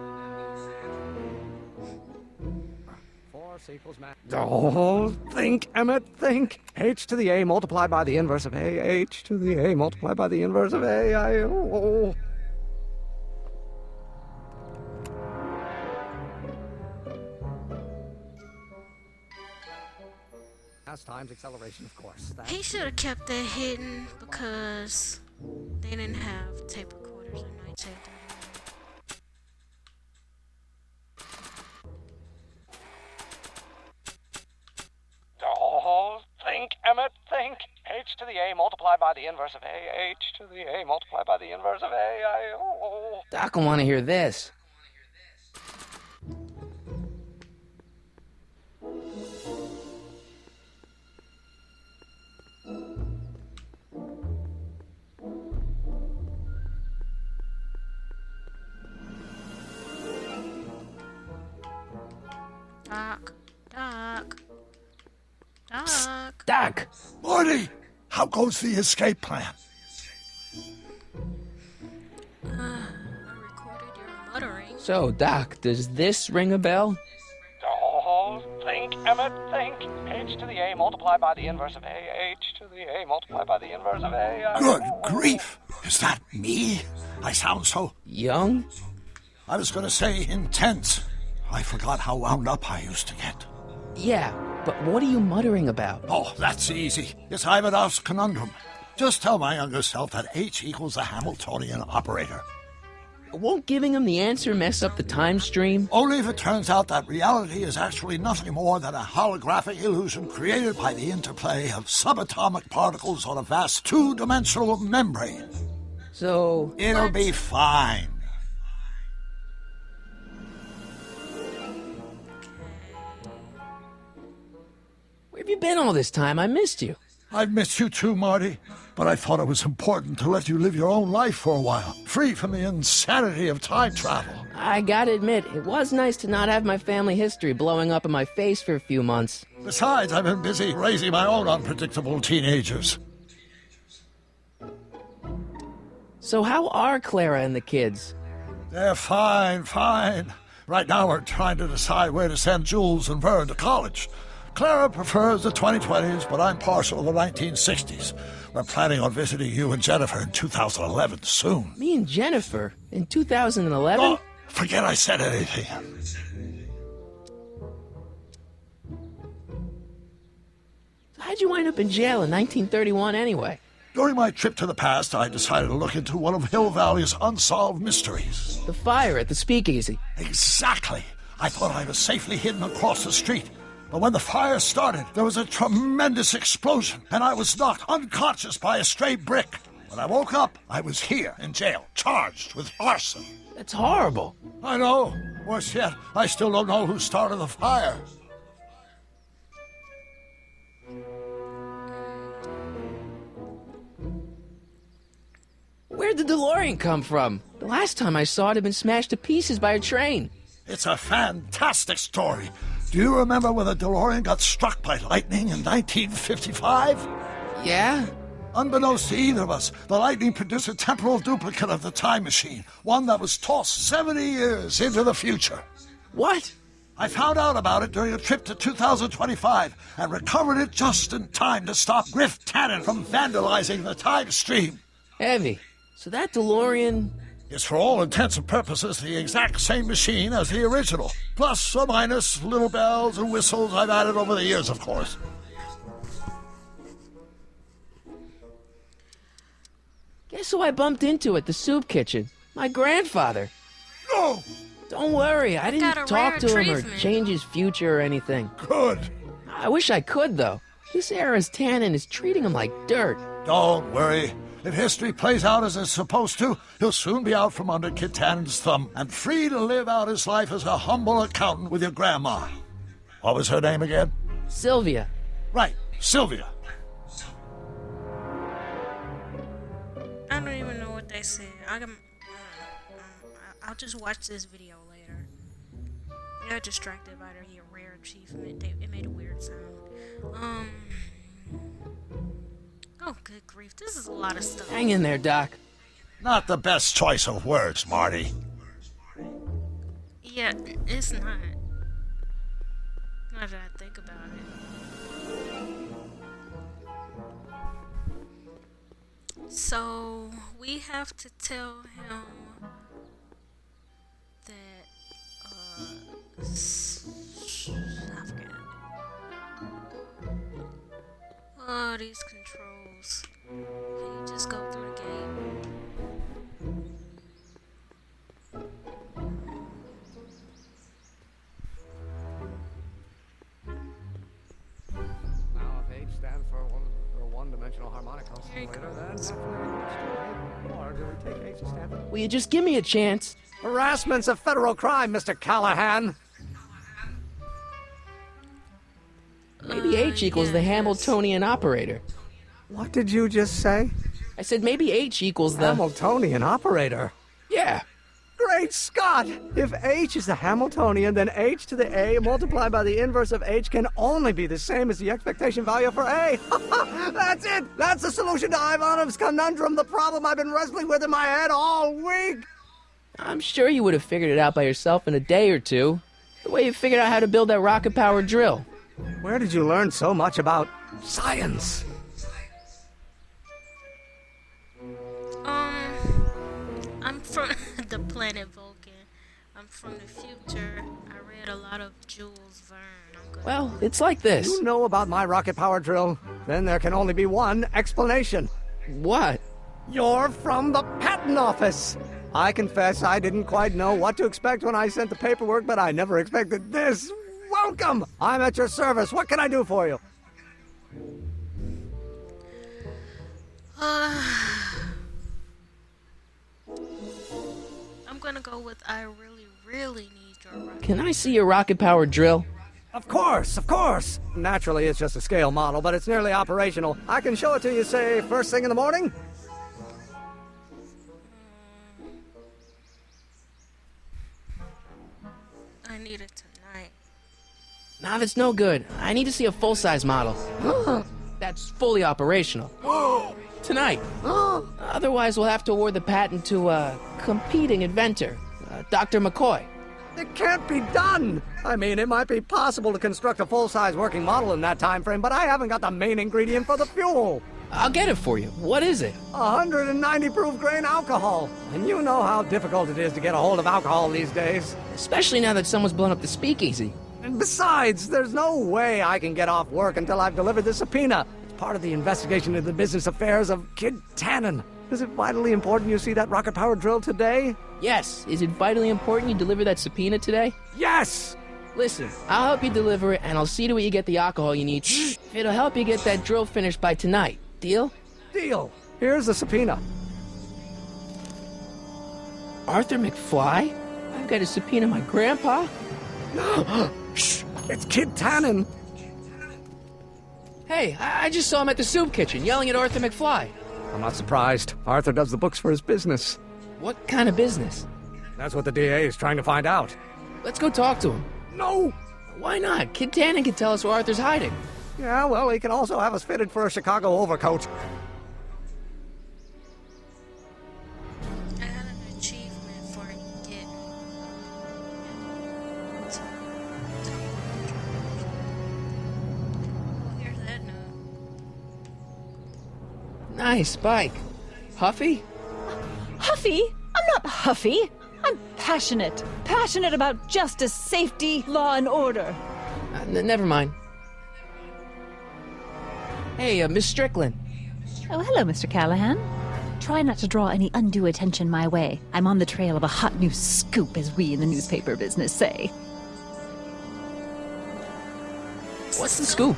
Force equals mass. Oh, think, Emmett, think. H to the A multiplied by the inverse of A. H to the A multiplied by the inverse of A. Mass times acceleration, of course. He should have kept that hidden because they didn't have tape recorders or night tape. Oh, think, Emmett, think. H to the A multiplied by the inverse of A. H to the A multiplied by the inverse of A. Doc will want to hear this. Doc! Marty! How goes the escape plan? I recorded your muttering. So, Doc, does this ring a bell? Oh, think, Emmett, think. H to the A multiplied by the inverse of A. H to the A multiplied by the inverse of A. Good grief! Is that me? I sound so... young? I was going to say intense. I forgot how wound up I used to get. Yeah, but what are you muttering about? Oh, that's easy. It's Ivanov's conundrum. Just tell my younger self that H equals the Hamiltonian operator. Won't giving him the answer mess up the time stream? Only if it turns out that reality is actually nothing more than a holographic illusion created by the interplay of subatomic particles on a vast two-dimensional membrane. So... it'll be fine. Where have you been all this time? I missed you. I've missed you too, Marty. But I thought it was important to let you live your own life for a while, free from the insanity of time travel. I gotta admit, it was nice to not have my family history blowing up in my face for a few months. Besides, I've been busy raising my own unpredictable teenagers. So how are Clara and the kids? They're fine. Right now we're trying to decide where to send Jules and Vern to college. Clara prefers the 2020s, but I'm partial to the 1960s. We're planning on visiting you and Jennifer in 2011 soon. Me and Jennifer? In 2011? Oh, forget I said anything. How'd you wind up in jail in 1931 anyway? During my trip to the past, I decided to look into one of Hill Valley's unsolved mysteries. The fire at the speakeasy. Exactly. I thought I was safely hidden across the street. But when the fire started, there was a tremendous explosion, and I was knocked unconscious by a stray brick. When I woke up, I was here in jail, charged with arson. That's horrible. I know. Worse yet, I still don't know who started the fire. Where'd the DeLorean come from? The last time I saw it had been smashed to pieces by a train. It's a fantastic story. Do you remember when the DeLorean got struck by lightning in 1955? Yeah? Unbeknownst to either of us, the lightning produced a temporal duplicate of the time machine, one that was tossed 70 years into the future. What? I found out about it during a trip to 2025 and recovered it just in time to stop Griff Tannen from vandalizing the time stream. Heavy. So that DeLorean... is for all intents and purposes the exact same machine as the original. Plus or minus little bells and whistles I've added over the years, of course. Guess who I bumped into at the soup kitchen? My grandfather. No! Don't worry, I didn't got a talk rare to him or treatment. change his future or anything. Good. I wish I could, though. This era's Tannen is treating him like dirt. Don't worry. If history plays out as it's supposed to, he'll soon be out from under Kit Tannen's thumb and free to live out his life as a humble accountant with your grandma. What was her name again? Sylvia. Right, Sylvia. I don't even know what they said. I'll just watch this video later. I got distracted by the rare achievement. It made a weird sound. Oh, good grief. This is a lot of stuff. Hang in there, Doc. Not the best choice of words, Marty. Yeah, it's not. Now that I think about it. So, we have to tell him that, I forget. Oh, these controls. Can you just go through the gate? Now, if H stands for one-dimensional harmonic oscillator, then definitely or do we take H to stand for? Will you just give me a chance? Harassment's a federal crime, Mr. Callahan. Maybe H equals the Hamiltonian operator. What did you just say? I said maybe H equals the... Hamiltonian operator? Yeah. Great Scott! If H is the Hamiltonian, then H to the A multiplied by the inverse of H can only be the same as the expectation value for A. That's it! That's the solution to Ivanov's conundrum, the problem I've been wrestling with in my head all week! I'm sure you would have figured it out by yourself in a day or two. The way you figured out how to build that rocket-powered drill. Where did you learn so much about science? I'm from the planet Vulcan. I'm from the future. I read a lot of Jules Verne. Well, it's like this. You know about my rocket power drill? Then there can only be one explanation. What? You're from the patent office. I confess I didn't quite know what to expect when I sent the paperwork, but I never expected this. Welcome! I'm at your service. What can I do for you? I'm gonna go with I really need your rocket. Can I see your rocket-powered drill? Of course, of course. Naturally, it's just a scale model, but it's nearly operational. I can show it to you, say, first thing in the morning. I need it tonight. Nah, that's no good. I need to see a full-size model. That's fully operational. Tonight. Otherwise, we'll have to award the patent to a competing inventor, Dr. McCoy. It can't be done! I mean, it might be possible to construct a full-size working model in that time frame, but I haven't got the main ingredient for the fuel. I'll get it for you. What is it? 190 proof grain alcohol. And you know how difficult it is to get a hold of alcohol these days. Especially now that someone's blown up the speakeasy. And besides, there's no way I can get off work until I've delivered the subpoena. It's part of the investigation into the business affairs of Kid Tannen. Is it vitally important you see that rocket-powered drill today? Yes. Is it vitally important you deliver that subpoena today? Yes! Listen, I'll help you deliver it, and I'll see to it you get the alcohol you need. It'll help you get that drill finished by tonight. Deal? Deal. Here's the subpoena. Arthur McFly? I've got to subpoena my grandpa? Shh! It's Kid Tannen. Hey, I just saw him at the soup kitchen, yelling at Arthur McFly. I'm not surprised. Arthur does the books for his business. What kind of business? That's what the DA is trying to find out. Let's go talk to him. No! Why not? Kid Tannen can tell us where Arthur's hiding. Yeah, well, he can also have us fitted for a Chicago overcoat. I got an achievement for getting. Oh, here's that note. Nice bike. Huffy? Huffy? I'm not huffy. I'm passionate. Passionate about justice, safety, law, and order. Never mind. Hey, Miss Strickland. Oh, hello, Mr. Callahan. Try not to draw any undue attention my way. I'm on the trail of a hot new scoop, as we in the newspaper business say. What's the scoop?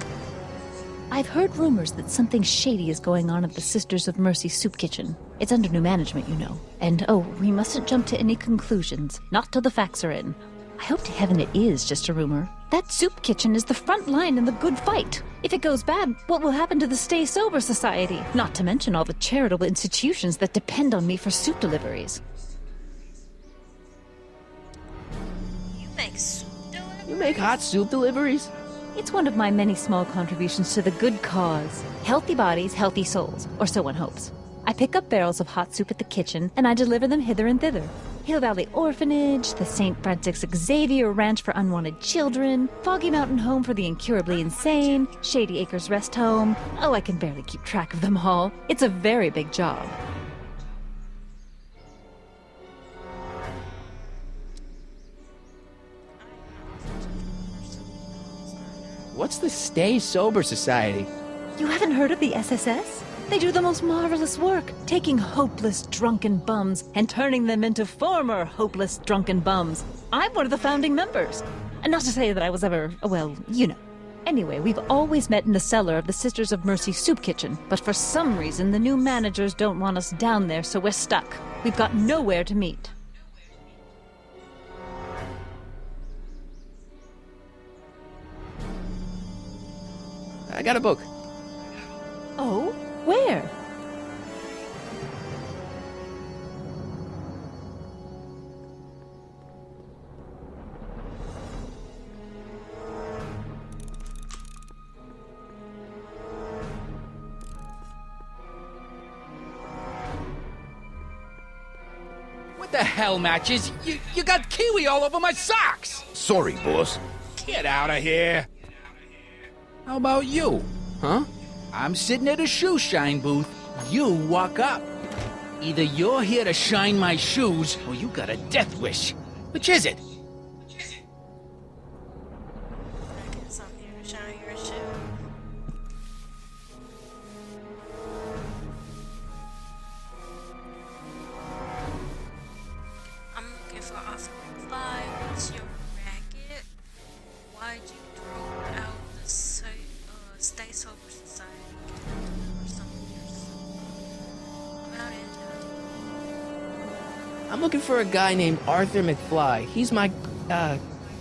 I've heard rumors that something shady is going on at the Sisters of Mercy soup kitchen. It's under new management, you know. And, oh, we mustn't jump to any conclusions. Not till the facts are in. I hope to heaven it is just a rumor. That soup kitchen is the front line in the good fight. If it goes bad, what will happen to the Stay Sober Society? Not to mention all the charitable institutions that depend on me for soup deliveries. You make soup deliveries? You make hot soup deliveries? It's one of my many small contributions to the good cause. Healthy bodies, healthy souls, or so one hopes. I pick up barrels of hot soup at the kitchen, and I deliver them hither and thither. Hill Valley Orphanage, the St. Francis Xavier Ranch for Unwanted Children, Foggy Mountain Home for the Incurably Insane, Shady Acres Rest Home. Oh, I can barely keep track of them all. It's a very big job. What's the Stay Sober Society? You haven't heard of the SSS? They do the most marvelous work, taking hopeless drunken bums and turning them into former hopeless drunken bums. I'm one of the founding members. And not to say that I was ever, well, you know. Anyway, we've always met in the cellar of the Sisters of Mercy soup kitchen, but for some reason the new managers don't want us down there, so we're stuck. We've got nowhere to meet. I got a book. Oh? Where? What the hell, Matches? You got kiwi all over my socks! Sorry, boss. Get out of here! How about you? Huh? I'm sitting at a shoe shine booth. You walk up. Either you're here to shine my shoes, or you got a death wish. Which is it? I guess I'm here to shine your shoe. I'm looking for Arthur McFly. What's your racket? Why'd you throw out the Stay Sober Society? Or something about it. I'm looking for a guy named Arthur McFly. He's my,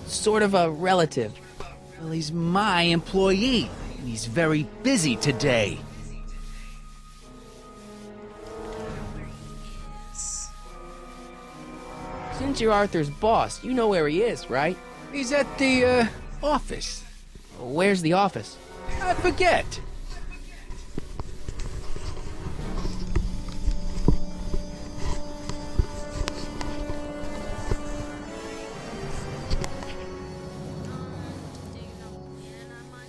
sort of a relative. Well, he's my employee, and he's very busy today. Where he is. Since you're Arthur's boss, you know where he is, right? He's at the, office. Where's the office? I forget.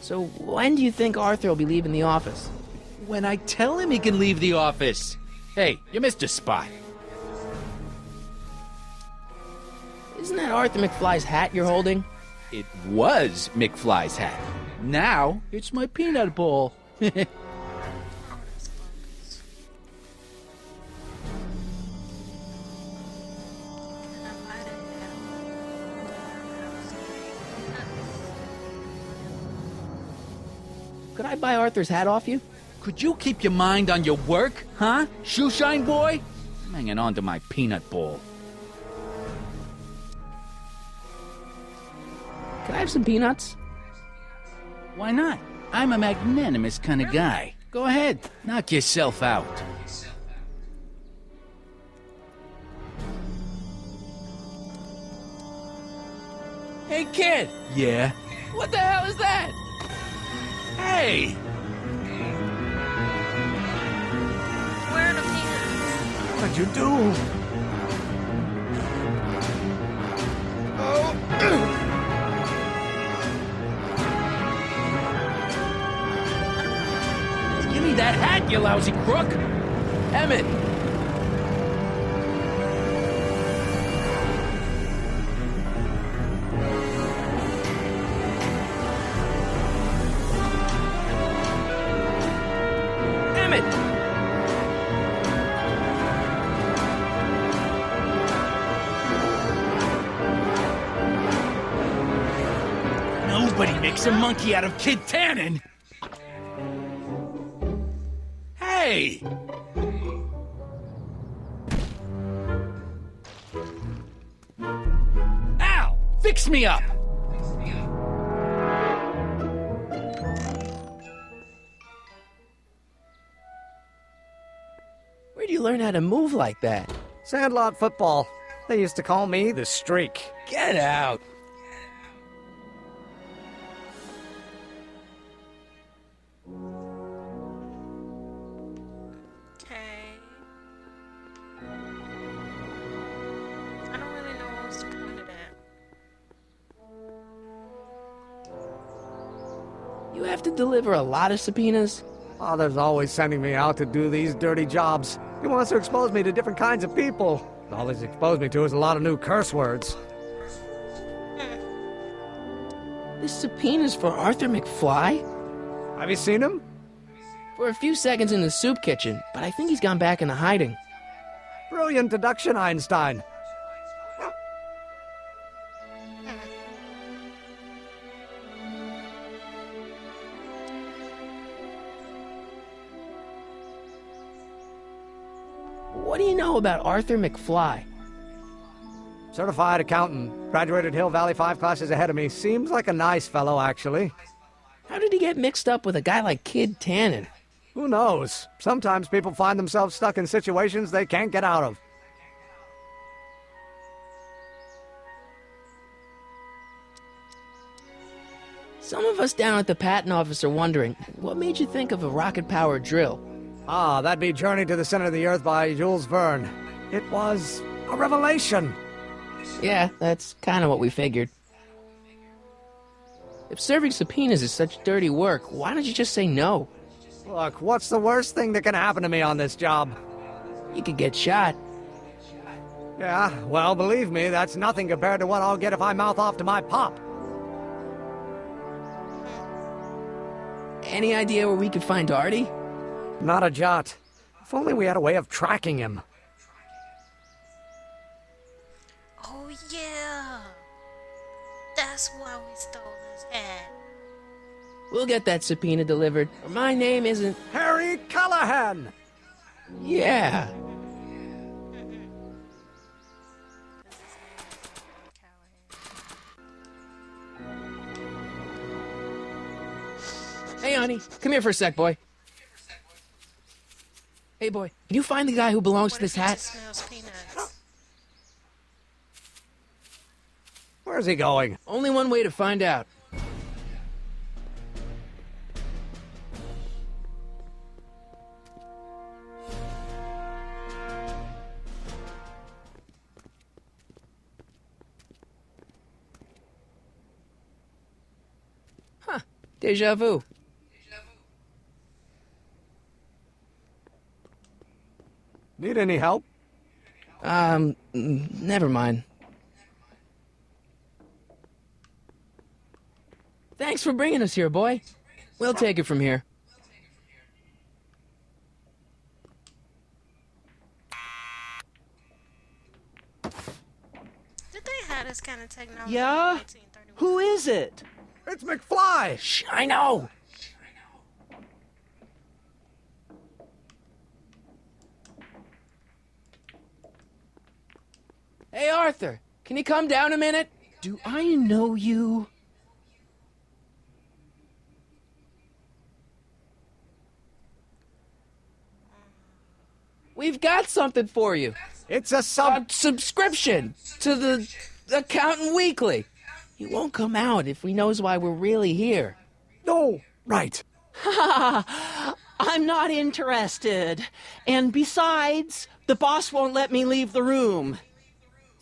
So when do you think Arthur will be leaving the office? When I tell him he can leave the office. Hey, you missed a spot. Isn't that Arthur McFly's hat you're holding? It was McFly's hat. Now, it's my peanut bowl. buy Arthur's hat off you? Could you keep your mind on your work, huh? Shoeshine boy? I'm hanging on to my peanut ball. Can I have some peanuts? Why not? I'm a magnanimous kind of guy. Go ahead, knock yourself out. Hey, kid! Yeah? What the hell is that? Hey! Where are the peanuts? What'd you do? Give me that hat, you lousy crook! Emmett! Emmett! Nobody makes a monkey out of Kid Tannen! Hey! Ow! Fix me up! Where'd you learn how to move like that? Sandlot football. They used to call me the Streak. Get out! Okay. I don't really know what else to point it at. You have to deliver a lot of subpoenas? Father's always sending me out to do these dirty jobs. He wants to expose me to different kinds of people. All he's exposed me to is a lot of new curse words. This subpoena's for Arthur McFly? Have you seen him? For a few seconds in the soup kitchen, but I think he's gone back into hiding. Brilliant deduction, Einstein. What do you know about Arthur McFly? Certified accountant. Graduated Hill Valley 5 classes ahead of me. Seems like a nice fellow, actually. How did he get mixed up with a guy like Kid Tannen? Who knows? Sometimes people find themselves stuck in situations they can't get out of. Some of us down at the patent office are wondering, what made you think of a rocket-powered drill? Ah, that'd be Journey to the Center of the Earth by Jules Verne. It was a revelation. Yeah, that's kind of what we figured. If serving subpoenas is such dirty work, why don't you just say no? Look, what's the worst thing that can happen to me on this job? You could get shot. Yeah, well, believe me, that's nothing compared to what I'll get if I mouth off to my pop. Any idea where we could find Artie? Not a jot. If only we had a way of tracking him. Oh yeah! That's why we stole his hat. We'll get that subpoena delivered, or my name isn't... Harry Callahan! Yeah! Hey, honey, come here for a sec, boy. Hey, boy, can you find the guy who belongs to this hat? Smells peanuts. Where's he going? Only one way to find out. Huh, déjà vu. Need any help? Never mind. Thanks for bringing us here, boy. We'll take it from here. Did they have this kind of technology? Yeah? In 1931? Who is it? It's McFly! Shh, I know! Hey, Arthur, can you come down a minute? Do I know you? We've got something for you. It's a subscription to the Accountant Weekly. He won't come out if he knows why we're really here. No, right. I'm not interested. And besides, the boss won't let me leave the room.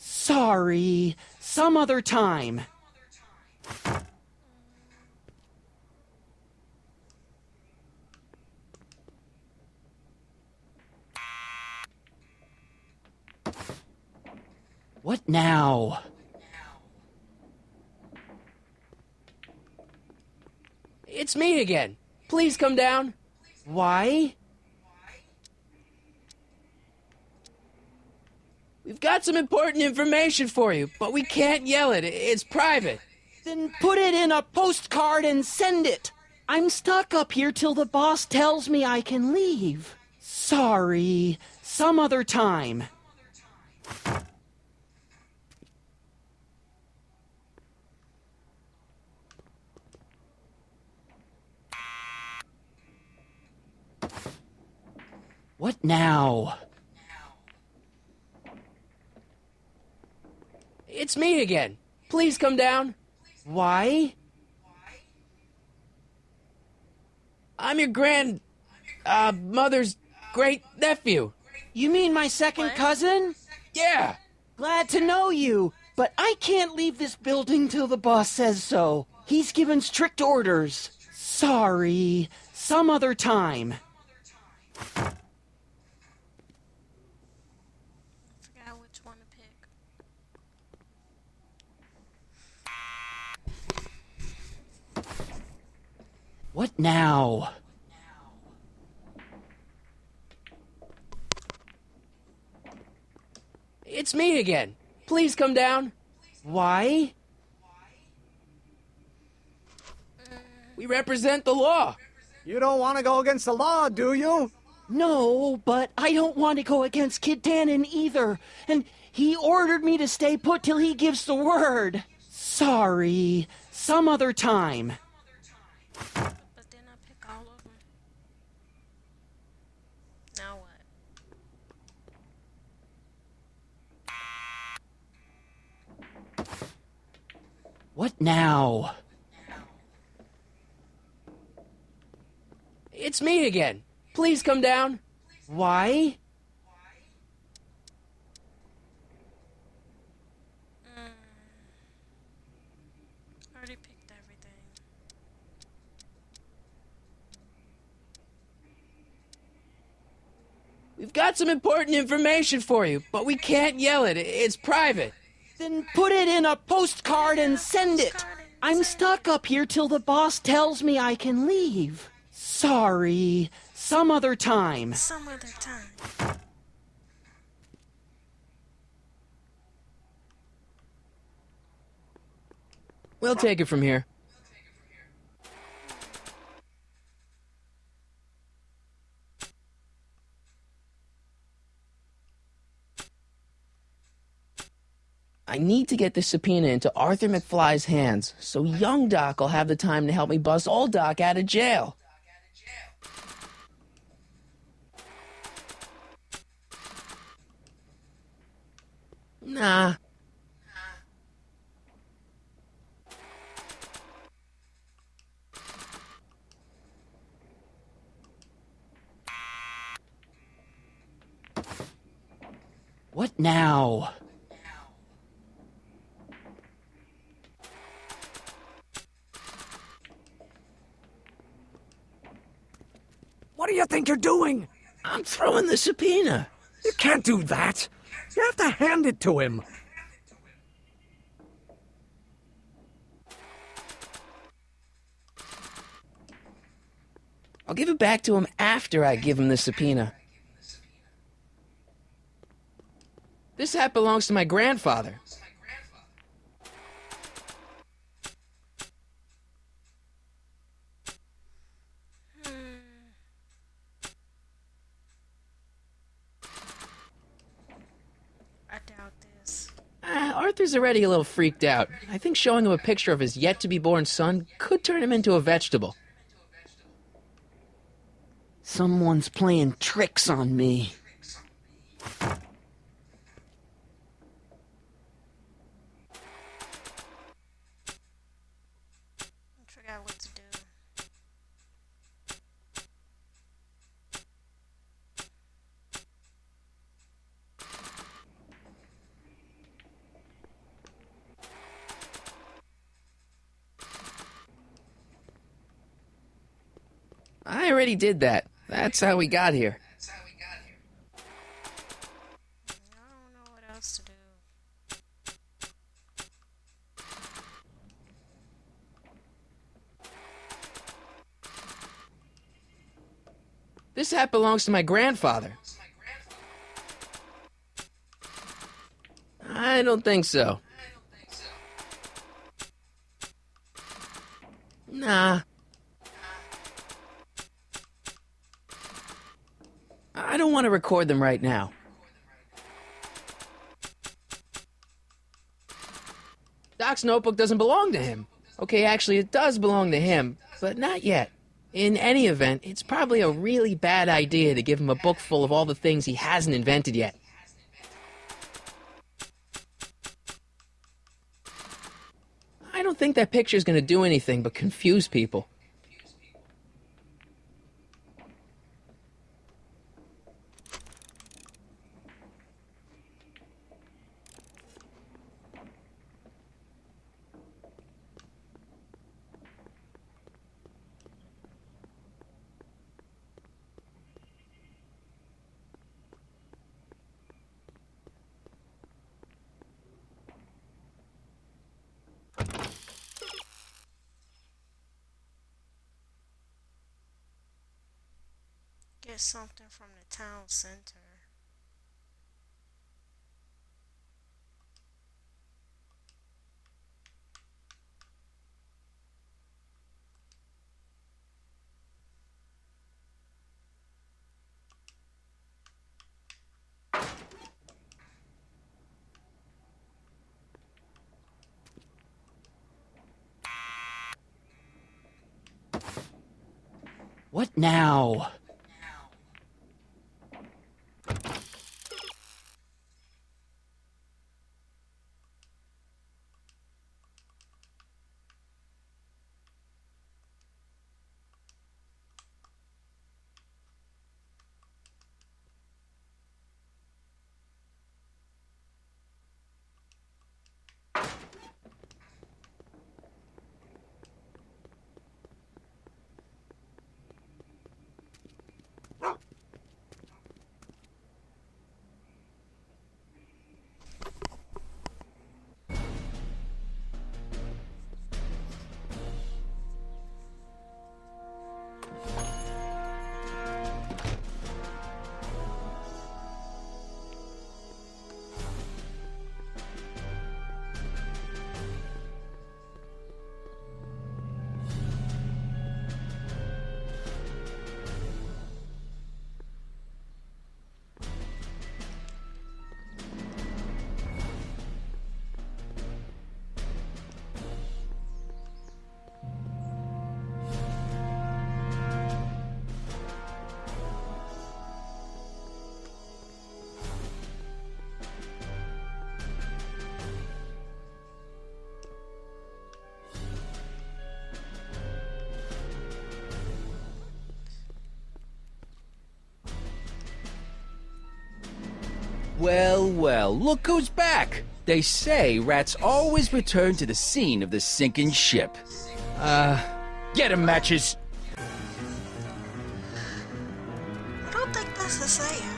Sorry, some other time. What now? It's me again. Please come down. Why? We've got some important information for you, but we can't yell it. It's private. Then put it in a postcard and send it. I'm stuck up here till the boss tells me I can leave. Sorry, some other time. What now? It's me again. Please come down. Why? I'm your mother's great nephew. You mean my second cousin? Yeah. Glad to know you, but I can't leave this building till the boss says so. He's given strict orders. Sorry, some other time. What now? It's me again. Please come down. Why? We represent the law. You don't want to go against the law, do you? No, but I don't want to go against Kid Tannen either. And he ordered me to stay put till he gives the word. Sorry, some other time. Now what? What now? It's me again. Please come down. Why? Already picked everything. We've got some important information for you, but we can't yell it. It's private. Then put it in a postcard and send it. I'm stuck up here till the boss tells me I can leave. Sorry, some other time. Some other time. We'll take it from here. I need to get this subpoena into Arthur McFly's hands, so young Doc will have the time to help me bust old Doc out of jail. Nah. What now? What do you think you're doing? I'm throwing the subpoena. You can't do that. You have to hand it to him. I'll give it back to him after I give him the subpoena. This hat belongs to my grandfather. I doubt this. Arthur's already a little freaked out. I think showing him a picture of his yet-to-be-born son could turn him into a vegetable. Someone's playing tricks on me. Figure out what to do. I already did that. That's how we got here. I don't know what else to do. This hat belongs to my grandfather. I don't think so. Nah. I don't want to record them right now. Doc's notebook doesn't belong to him. Okay, actually, it does belong to him, but not yet. In any event, it's probably a really bad idea to give him a book full of all the things he hasn't invented yet. I don't think that picture's gonna do anything but confuse people. Get something from the town center. What now? Well, well, look who's back! They say rats always return to the scene of the sinking ship. Get 'em, Matches! I don't think that's a saying.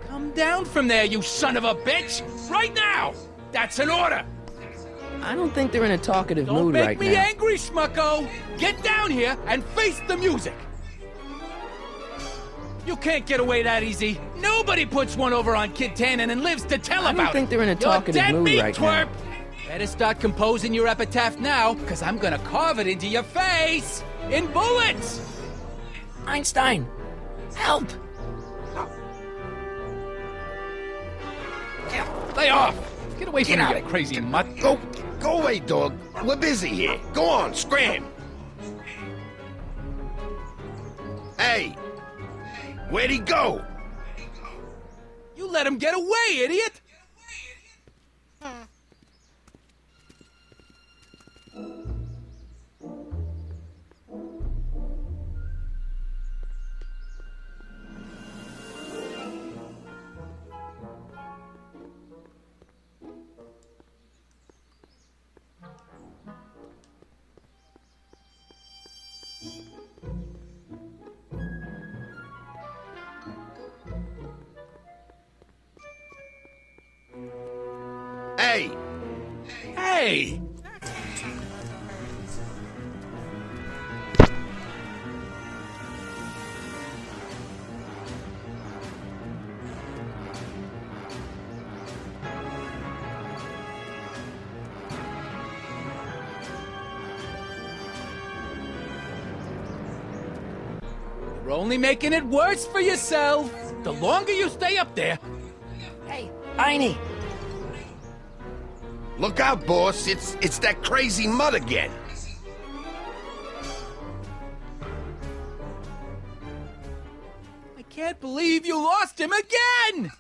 Come down from there, you son of a bitch! Right now! That's an order! I don't think they're in a talkative Don't mood make right me now. angry, schmucko! Get down here and face the music! You can't get away that easy. Nobody puts one over on Kid Tannen and lives to tell I about it. don't think they're in a You're talkative dead mood meat, right twerp. now. Better start composing your epitaph now, because I'm gonna carve it into your face in bullets. Einstein, help! Lay off. Get away from me, you crazy mutt. Go away, dog. We're busy here. Go on, scram. Hey, where'd he go? You let him get away, idiot. Hey! Hey! You're only making it worse for yourself. The longer you stay up there. Hey, Einie! Look out, boss. It's that crazy mud again. I can't believe you lost him again!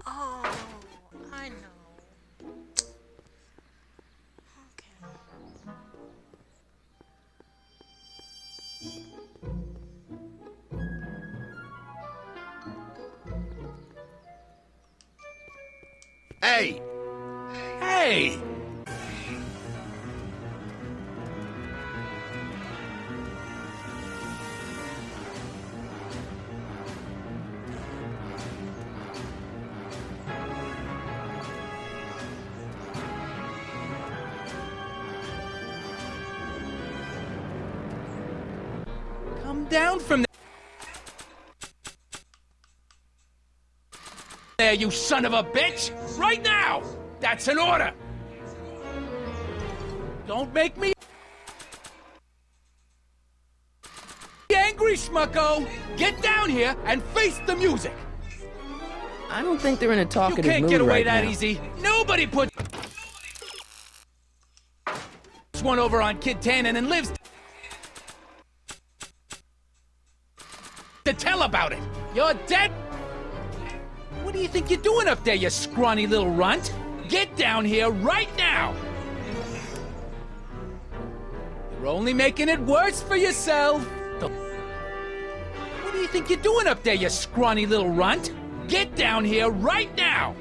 Oh, I know. Okay. Hey! Hey! Come down from there, you son of a bitch! Right now! That's an order! Don't make me angry, schmucko! Get down here and face the music! I don't think they're in a You talkative can't mood get away right that now. easy. Nobody puts one over on Kid Tannen and lives to tell about it. You're dead. What do you think you're doing up there, you scrawny little runt? Get down here right now. You're only making it worse for yourself. What do you think you're doing up there, you scrawny little runt? Get down here right now.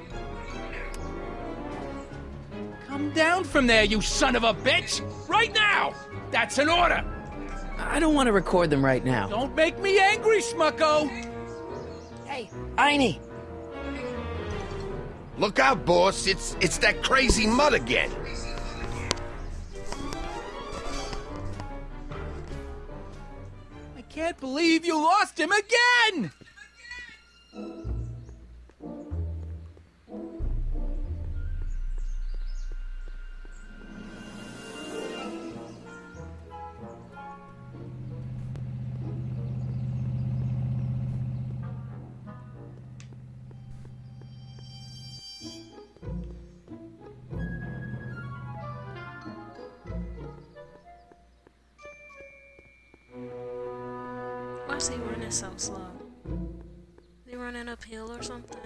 Come down from there, you son of a bitch! Right now! That's an order! I don't want to record them right now. Don't make me angry, schmucko! Hey, Einie! Look out, boss. It's that crazy mud again. I can't believe you lost him again! Why is he running so slow? Is he running uphill or something?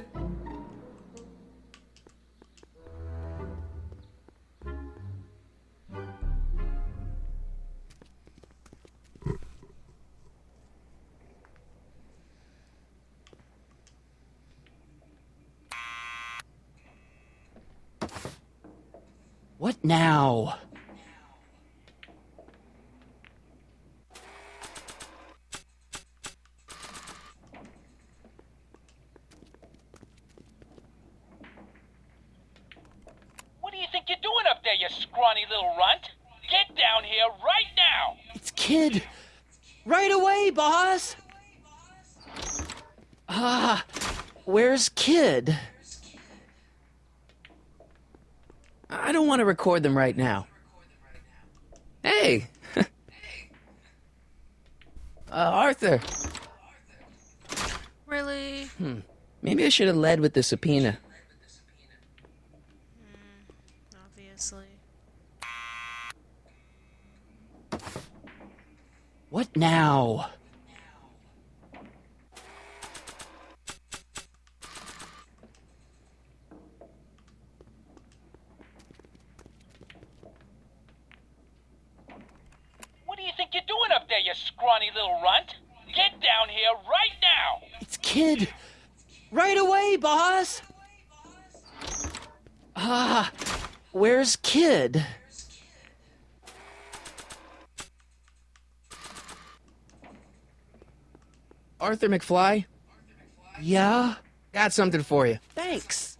What now? What do you think you're doing up there, you scrawny little runt? Get down here right now! It's Kid. Right away, boss! Where's Kid? I don't want to record them right now. Hey! Arthur. Really? Maybe I should have led with the subpoena. Obviously. What now? What do you think you're doing up there, you scrawny little runt? Get down here right now! It's Kid. Right away, boss! Where's Kid? Arthur McFly? Yeah? Got something for you. Thanks.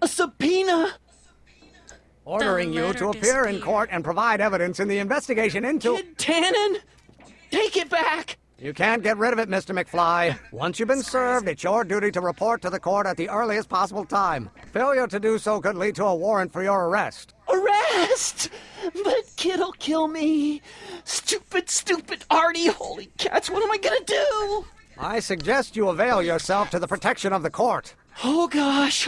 A subpoena? Ordering you to appear in court and provide evidence in the investigation into... Kid Tannen? Take it back! You can't get rid of it, Mr. McFly. Once you've been served, it's your duty to report to the court at the earliest possible time. Failure to do so could lead to a warrant for your arrest. Arrest! But Kid'll kill me. Stupid Artie. Holy cats, what am I gonna do? I suggest you avail yourself to the protection of the court. Oh gosh.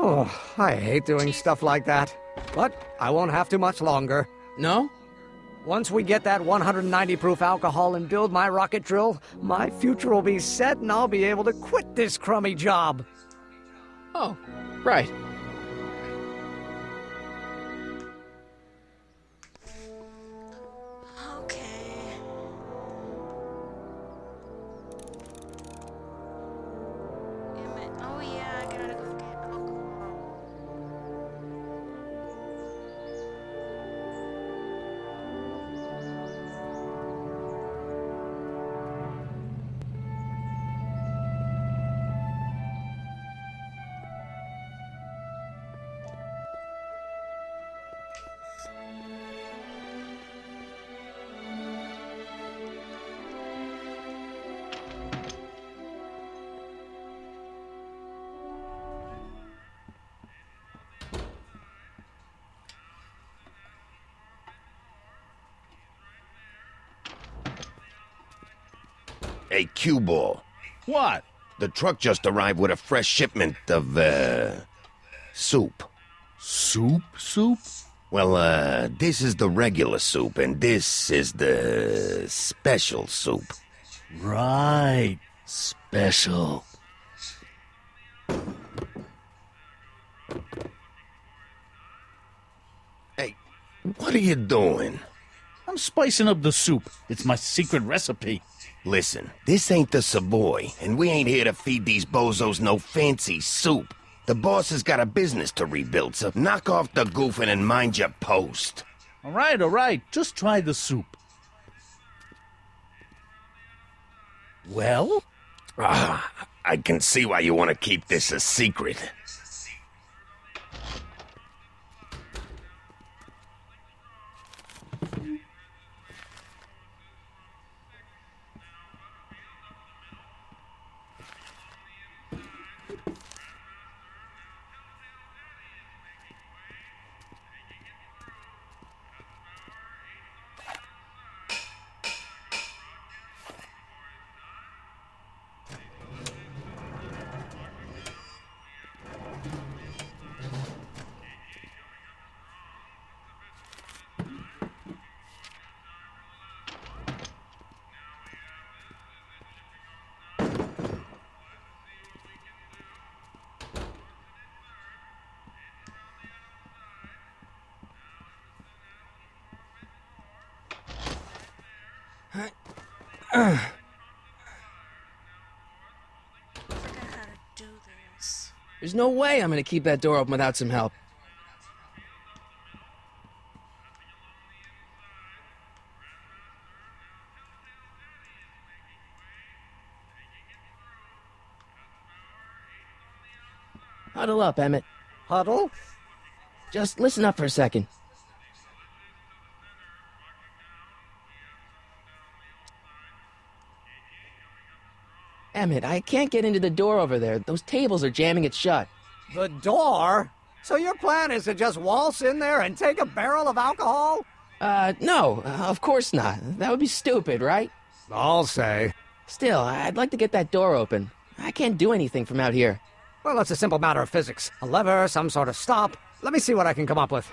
Oh, I hate doing stuff like that. But I won't have to much longer. No? Once we get that 190 proof alcohol and build my rocket drill, my future will be set and I'll be able to quit this crummy job. Oh, right. Okay. Damn it. Oh yeah, I gotta go get alcohol. Hey, Q-Ball. What? The truck just arrived with a fresh shipment of, soup. Soup? Well, this is the regular soup, and this is the special soup. Right. Special. Hey, what are you doing? I'm spicing up the soup. It's my secret recipe. Listen, this ain't the Savoy, and we ain't here to feed these bozos no fancy soup. The boss has got a business to rebuild, so knock off the goofing and mind your post. All right. Just try the soup. Well? I can see why you want to keep this a secret. I forgot how to do this. There's no way I'm gonna keep that door open without some help. Huddle up, Emmett. Huddle? Just listen up for a second. Emmett, I can't get into the door over there. Those tables are jamming it shut. The door? So your plan is to just waltz in there and take a barrel of alcohol? No, of course not. That would be stupid, right? I'll say. Still, I'd like to get that door open. I can't do anything from out here. Well, it's a simple matter of physics. A lever, some sort of stop. Let me see what I can come up with.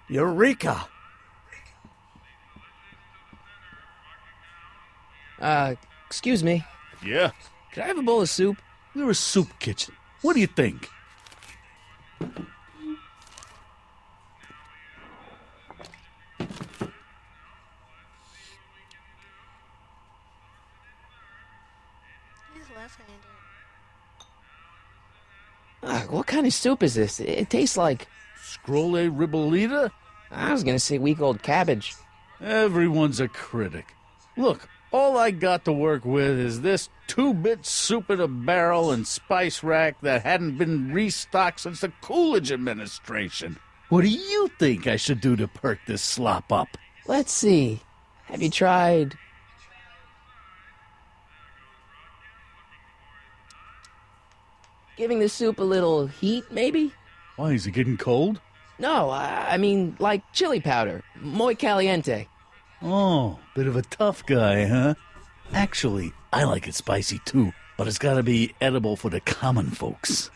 Eureka! Excuse me. Yeah? Could I have a bowl of soup? We're a soup kitchen. What do you think? He's left-handed. What kind of soup is this? It tastes like... Scrolle ribollita? I was gonna say week-old cabbage. Everyone's a critic. Look, all I got to work with is this 2-bit soup in a barrel and spice rack that hadn't been restocked since the Coolidge administration. What do you think I should do to perk this slop up? Let's see. Have you tried... giving the soup a little heat, maybe? Why, is it getting cold? No, I mean, like chili powder. Muy caliente. Oh, bit of a tough guy, huh? Actually, I like it spicy too, but it's gotta be edible for the common folks.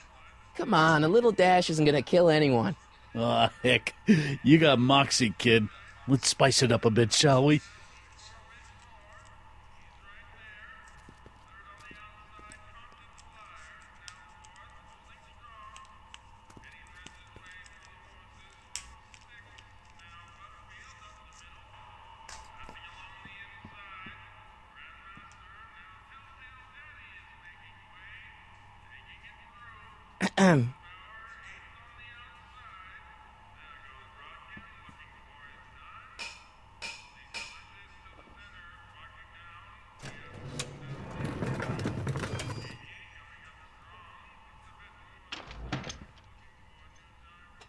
Come on, a little dash isn't gonna kill anyone. Aw, heck. You got moxie, kid. Let's spice it up a bit, shall we?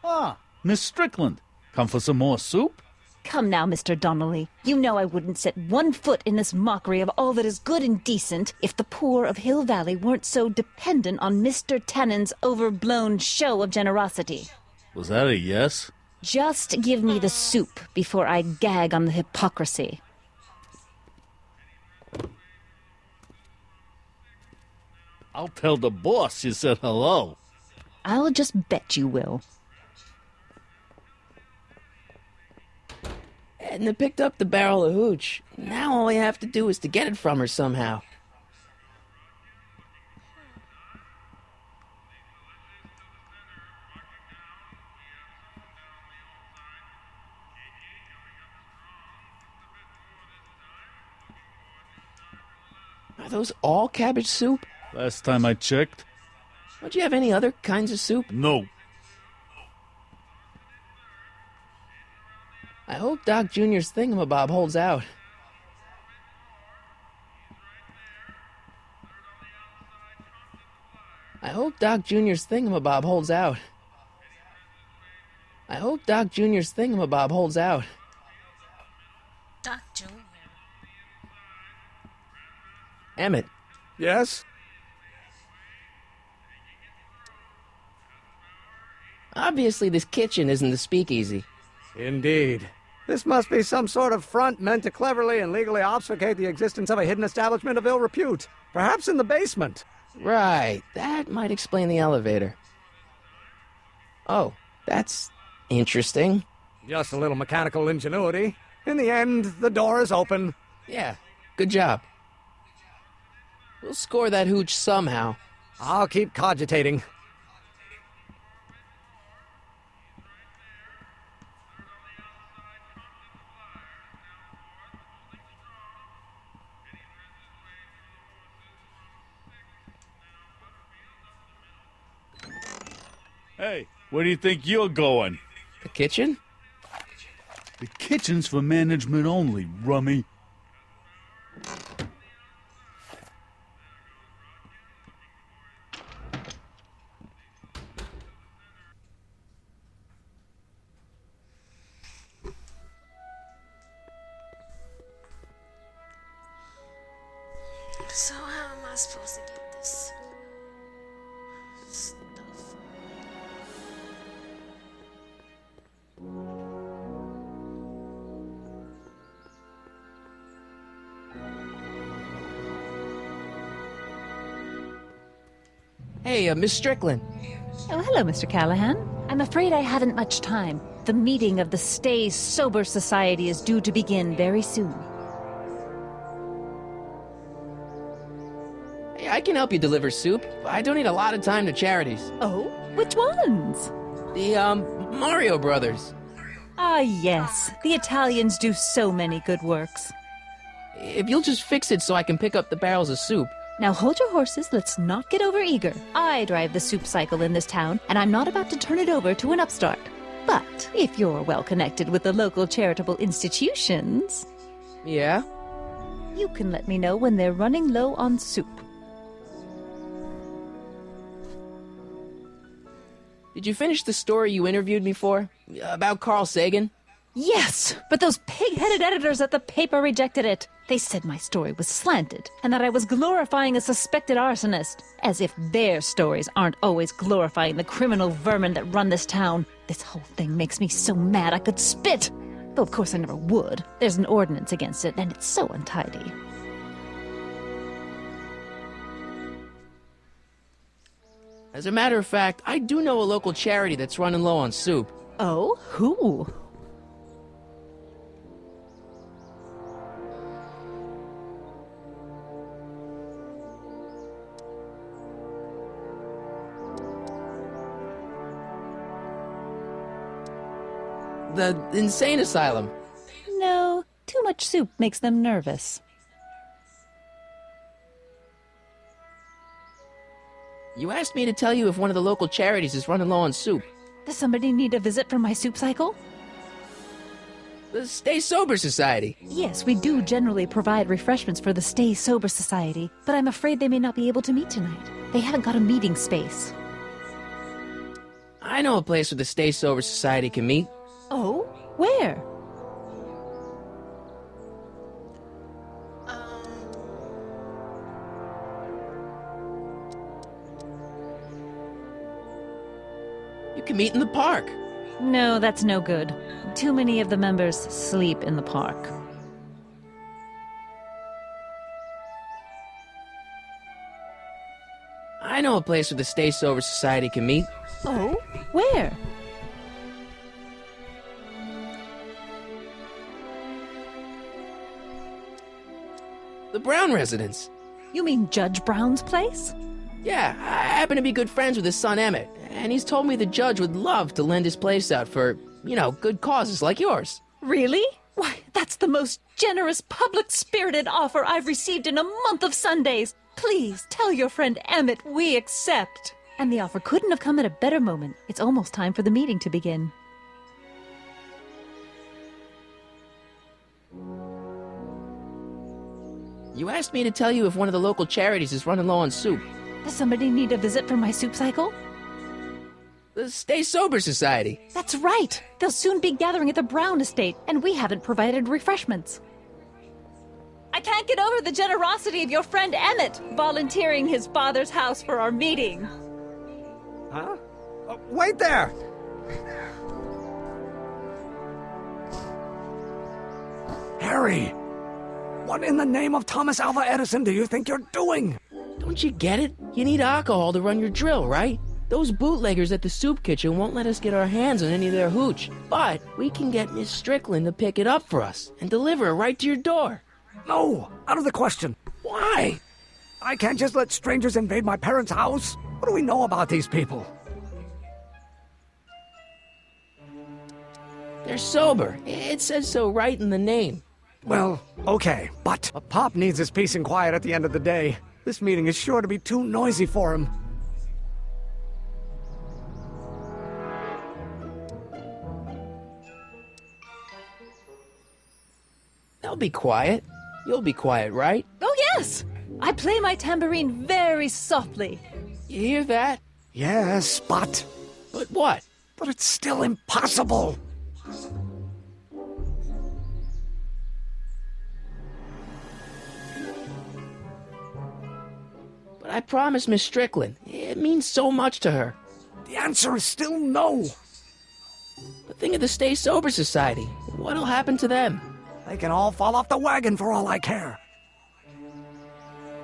Ah, Miss Strickland. Come for some more soup? Come now, Mr. Donnelly. You know I wouldn't set one foot in this mockery of all that is good and decent if the poor of Hill Valley weren't so dependent on Mr. Tannen's overblown show of generosity. Was that a yes? Just give me the soup before I gag on the hypocrisy. I'll tell the boss you said hello. I'll just bet you will. Edna picked up the barrel of hooch. Now all I have to do is to get it from her somehow. Are those all cabbage soup? Last time I checked. Don't you have any other kinds of soup? No. I hope Doc Jr.'s thingamabob holds out. I hope Doc Jr.'s thingamabob holds out. I hope Doc Jr.'s thingamabob holds out. Doc Jr. Emmett. Yes? Obviously, this kitchen isn't the speakeasy. Indeed. This must be some sort of front meant to cleverly and legally obfuscate the existence of a hidden establishment of ill repute. Perhaps in the basement. Right. That might explain the elevator. Oh, that's Interesting. Just a little mechanical ingenuity. In the end, the door is open. Yeah, good job. We'll score that hooch somehow. I'll keep cogitating. Hey, where do you think you're going? The kitchen? The kitchen's for management only, rummy. So how am I supposed to get this stuff? Hey, Miss Strickland. Oh, hello, Mr. Callahan. I'm afraid I haven't much time. The meeting of the Stay Sober Society is due to begin very soon. Hey, I can help you deliver soup. I donate a lot of time to charities. Oh? Which ones? The, Mario Brothers. Ah, yes. The Italians do so many good works. If you'll just fix it so I can pick up the barrels of soup. Now hold your horses, let's not get over-eager. I drive the soup cycle in this town, and I'm not about to turn it over to an upstart. But if you're well connected with the local charitable institutions... Yeah? You can let me know when they're running low on soup. Did you finish the story you interviewed me for? About Carl Sagan? Yes, but those pig-headed editors at the paper rejected it. They said my story was slanted, and that I was glorifying a suspected arsonist. As if their stories aren't always glorifying the criminal vermin that run this town. This whole thing makes me so mad I could spit. Though of course I never would. There's an ordinance against it, and it's so untidy. As a matter of fact, I do know a local charity that's running low on soup. Oh? Who? The insane asylum. No, too much soup makes them nervous. You asked me to tell you if one of the local charities is running low on soup. Does somebody need a visit from my soup cycle? The Stay Sober Society. Yes, we do generally provide refreshments for the Stay Sober Society, but I'm afraid they may not be able to meet tonight. They haven't got a meeting space. I know a place where the Stay Sober Society can meet. Oh? Where? You can meet in the park. No, that's no good. Too many of the members sleep in the park. I know a place where the Stay Sober Society can meet. Oh? Where? The Brown residence. You mean Judge Brown's place? Yeah, I happen to be good friends with his son Emmett, and he's told me the judge would love to lend his place out for, good causes like yours. Really? Why, that's the most generous, public-spirited offer I've received in a month of Sundays. Please, tell your friend Emmett we accept. And the offer couldn't have come at a better moment. It's almost time for the meeting to begin. You asked me to tell you if one of the local charities is running low on soup. Does somebody need a visit from my soup cycle? The Stay Sober Society. That's right. They'll soon be gathering at the Brown estate, and we haven't provided refreshments. I can't get over the generosity of your friend Emmett, volunteering his father's house for our meeting. Huh? Wait there! Harry! What in the name of Thomas Alva Edison do you think you're doing? Don't you get it? You need alcohol to run your drill, right? Those bootleggers at the soup kitchen won't let us get our hands on any of their hooch. But we can get Miss Strickland to pick it up for us and deliver it right to your door. No, out of the question. Why? I can't just let strangers invade my parents' house. What do we know about these people? They're sober. It says so right in the name. Well, okay, but Pop needs his peace and quiet at the end of the day. This meeting is sure to be too noisy for him. They'll be quiet. You'll be quiet, right? Oh, yes! I play my tambourine very softly. You hear that? Yes, but... But what? But it's still impossible. But I promised Miss Strickland. It means so much to her. The answer is still no. But think of the Stay Sober Society. What'll happen to them? They can all fall off the wagon for all I care.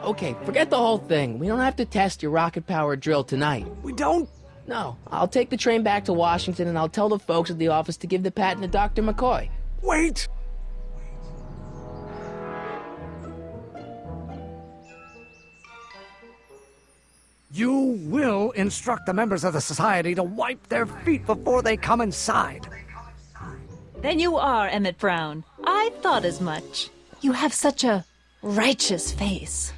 Okay, forget the whole thing. We don't have to test your rocket-powered drill tonight. We don't? No. I'll take the train back to Washington and I'll tell the folks at the office to give the patent to Dr. McCoy. Wait! You will instruct the members of the society to wipe their feet before they come inside. Then you are Emmett Brown. I thought as much. You have such a righteous face.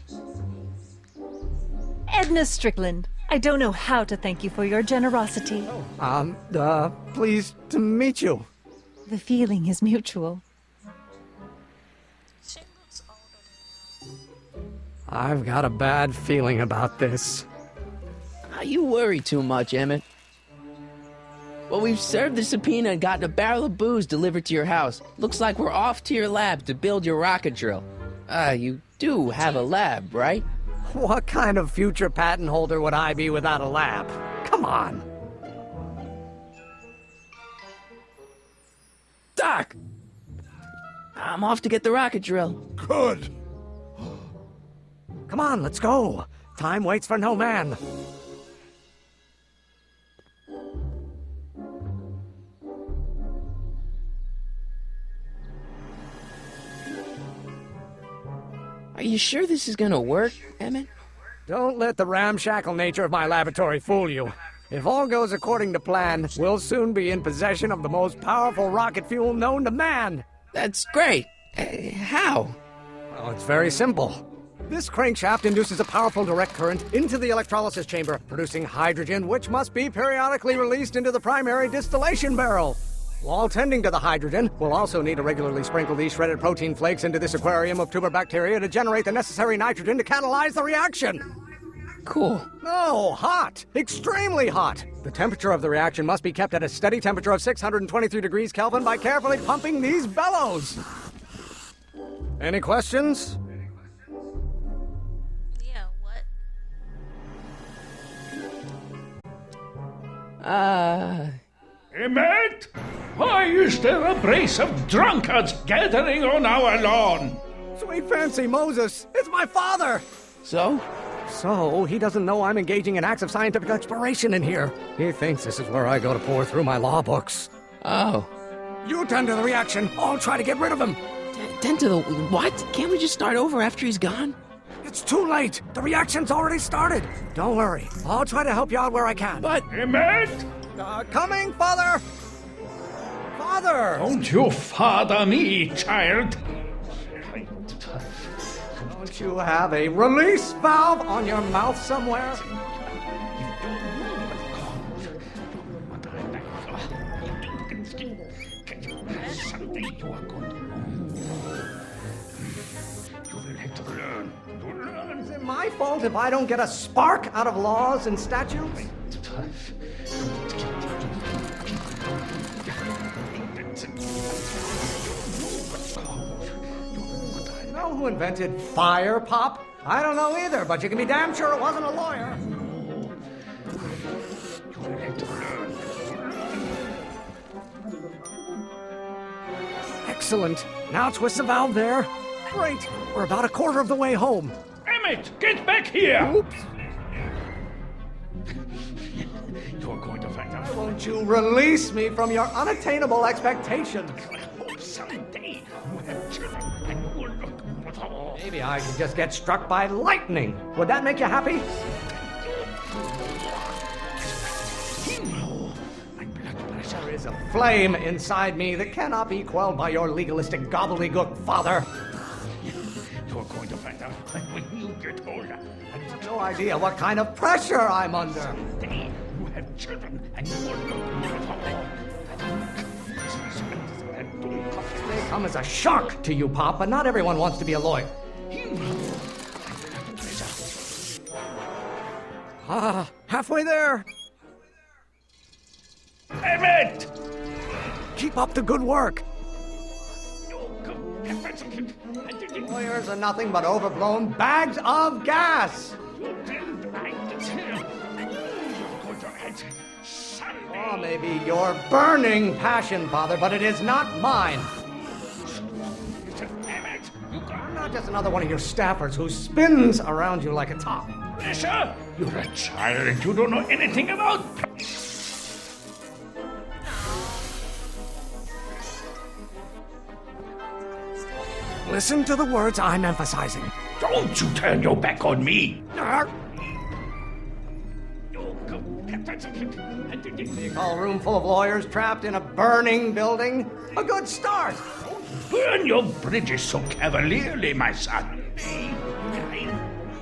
Edna Strickland, I don't know how to thank you for your generosity. Pleased to meet you. The feeling is mutual. I've got a bad feeling about this. You worry too much, Emmett. Well, we've served the subpoena and gotten a barrel of booze delivered to your house. Looks like we're off to your lab to build your rocket drill. You do have a lab, right? What kind of future patent holder would I be without a lab? Come on. Doc! I'm off to get the rocket drill. Good. Come on, let's go. Time waits for no man. Are you sure this is gonna work, Emmett? Don't let the ramshackle nature of my laboratory fool you. If all goes according to plan, we'll soon be in possession of the most powerful rocket fuel known to man. That's great. How? Well, it's very simple. This crankshaft induces a powerful direct current into the electrolysis chamber, producing hydrogen, which must be periodically released into the primary distillation barrel. While tending to the hydrogen, we'll also need to regularly sprinkle these shredded protein flakes into this aquarium of tuber bacteria to generate the necessary nitrogen to catalyze the reaction. Cool. No, hot. Extremely hot. The temperature of the reaction must be kept at a steady temperature of 623 degrees Kelvin by carefully pumping these bellows. Any questions? Yeah, what? Emmett? Why is there a brace of drunkards gathering on our lawn? Sweet fancy Moses, it's my father! So? So, he doesn't know I'm engaging in acts of scientific exploration in here. He thinks this is where I go to pour through my law books. Oh. You tend to the reaction, I'll try to get rid of him. Tend to the what? Can't we just start over after he's gone? It's too late. The reaction's already started. Don't worry, I'll try to help you out where I can. But... Emmett? Coming, Father! Father! Don't you father me, child! Don't you have a release valve on your mouth somewhere? Is it my fault if I don't get a spark out of laws and statutes? Know who invented fire, Pop? I don't know either, but you can be damn sure it wasn't a lawyer. Excellent. Now twist the valve there. Great. We're about a quarter of the way home. Emmett, get back here! Oops. You're going to find out. Won't you release me from your unattainable expectations? I hope someday you have children and you will look wonderful. Maybe I could just get struck by lightning. Would that make you happy? There is a flame inside me that cannot be quelled by your legalistic gobbledygook, Father. You're going to find out when you get older. You have no idea what kind of pressure I'm under. Someday you have children and you will look wonderful. It may come as a shock to you, Pop, but not everyone wants to be a lawyer. Halfway there. Emmett! Keep up the good work. Lawyers are nothing but overblown bags of gas. Oh, maybe your burning passion, Father, but it is not mine. I'm not just another one of your staffers who spins around you like a top. Pressure? You're a child and you don't know anything about. Listen to the words I'm emphasizing. Don't you turn your back on me. You call a room full of lawyers trapped in a burning building a good start. Burn your bridges so cavalierly, my son. I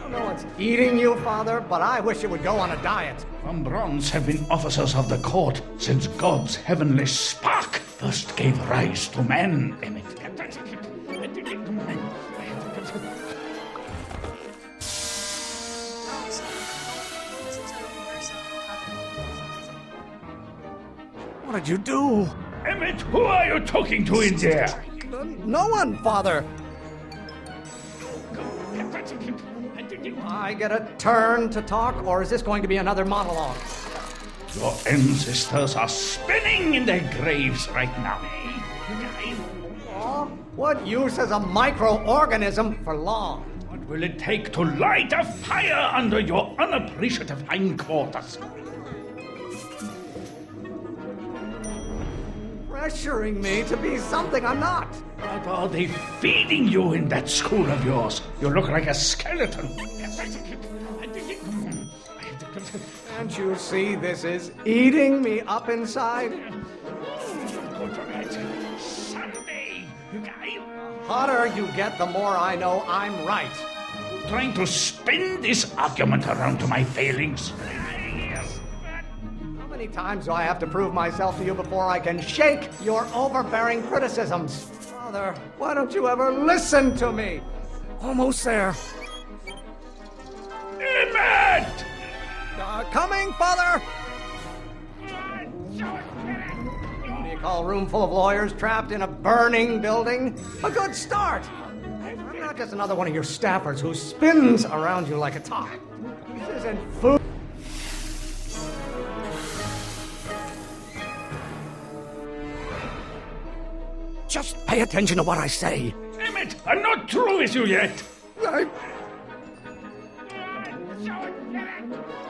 don't know what's eating you, Father, but I wish you would go on a diet. Von Brauns have been officers of the court since God's heavenly spark first gave rise to man, Emmett. What did you do? Emmett, who are you talking to in there? No one, Father. I get a turn to talk, or is this going to be another monologue? Your ancestors are spinning in their graves right now. Oh, what use is a microorganism for law? What will it take to light a fire under your unappreciative hindquarters? Pressuring me to be something I'm not. What are they feeding you in that school of yours? You look like a skeleton. Can't you see this is eating me up inside? Someday, The hotter you get, the more I know I'm right. Trying to spin this argument around to my failings. How many times do I have to prove myself to you before I can shake your overbearing criticisms? Father, why don't you ever listen to me? Almost there. Emmett! Coming, Father! You call a room full of lawyers trapped in a burning building a good start. I'm not just another one of your staffers who spins around you like a top. This isn't food. Just pay attention to what I say. Emmett, I'm not through with you yet.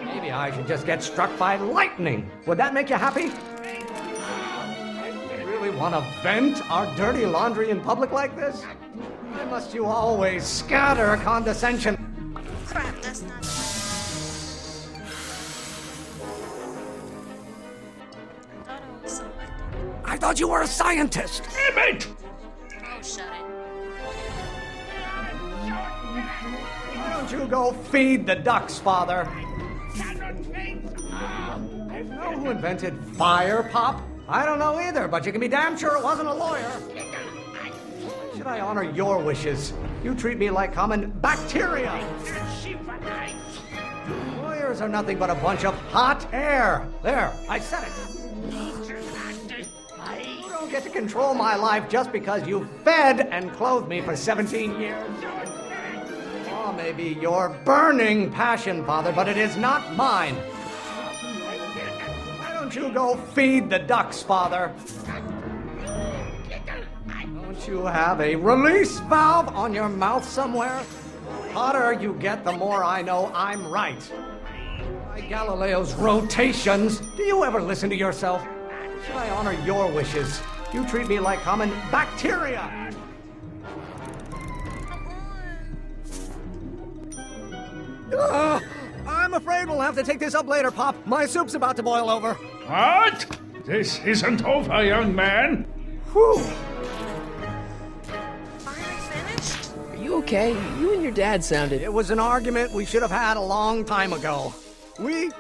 Maybe I should just get struck by lightning. Would that make you happy? You really want to vent our dirty laundry in public like this? Why must you always scatter condescension? Crap, that's not. I thought you were a scientist. Emmett! Oh, shut it. Why don't you go feed the ducks, Father? Know who invented fire, Pop? I don't know either, but you can be damn sure it wasn't a lawyer. Why should I honor your wishes? You treat me like common bacteria. Lawyers are nothing but a bunch of hot air. There, I said it. You don't get to control my life just because you fed and clothed me for 17 years. Oh, maybe your burning passion, Father, but it is not mine. Why don't you go feed the ducks, Father? Don't you have a release valve on your mouth somewhere? The hotter you get, the more I know I'm right. By Galileo's rotations, do you ever listen to yourself? Should I honor your wishes? You treat me like common bacteria! I'm afraid we'll have to take this up later, Pop. My soup's about to boil over. What? This isn't over, young man. Whew. Are you okay? You and your dad sounded... It was an argument we should have had a long time ago. We...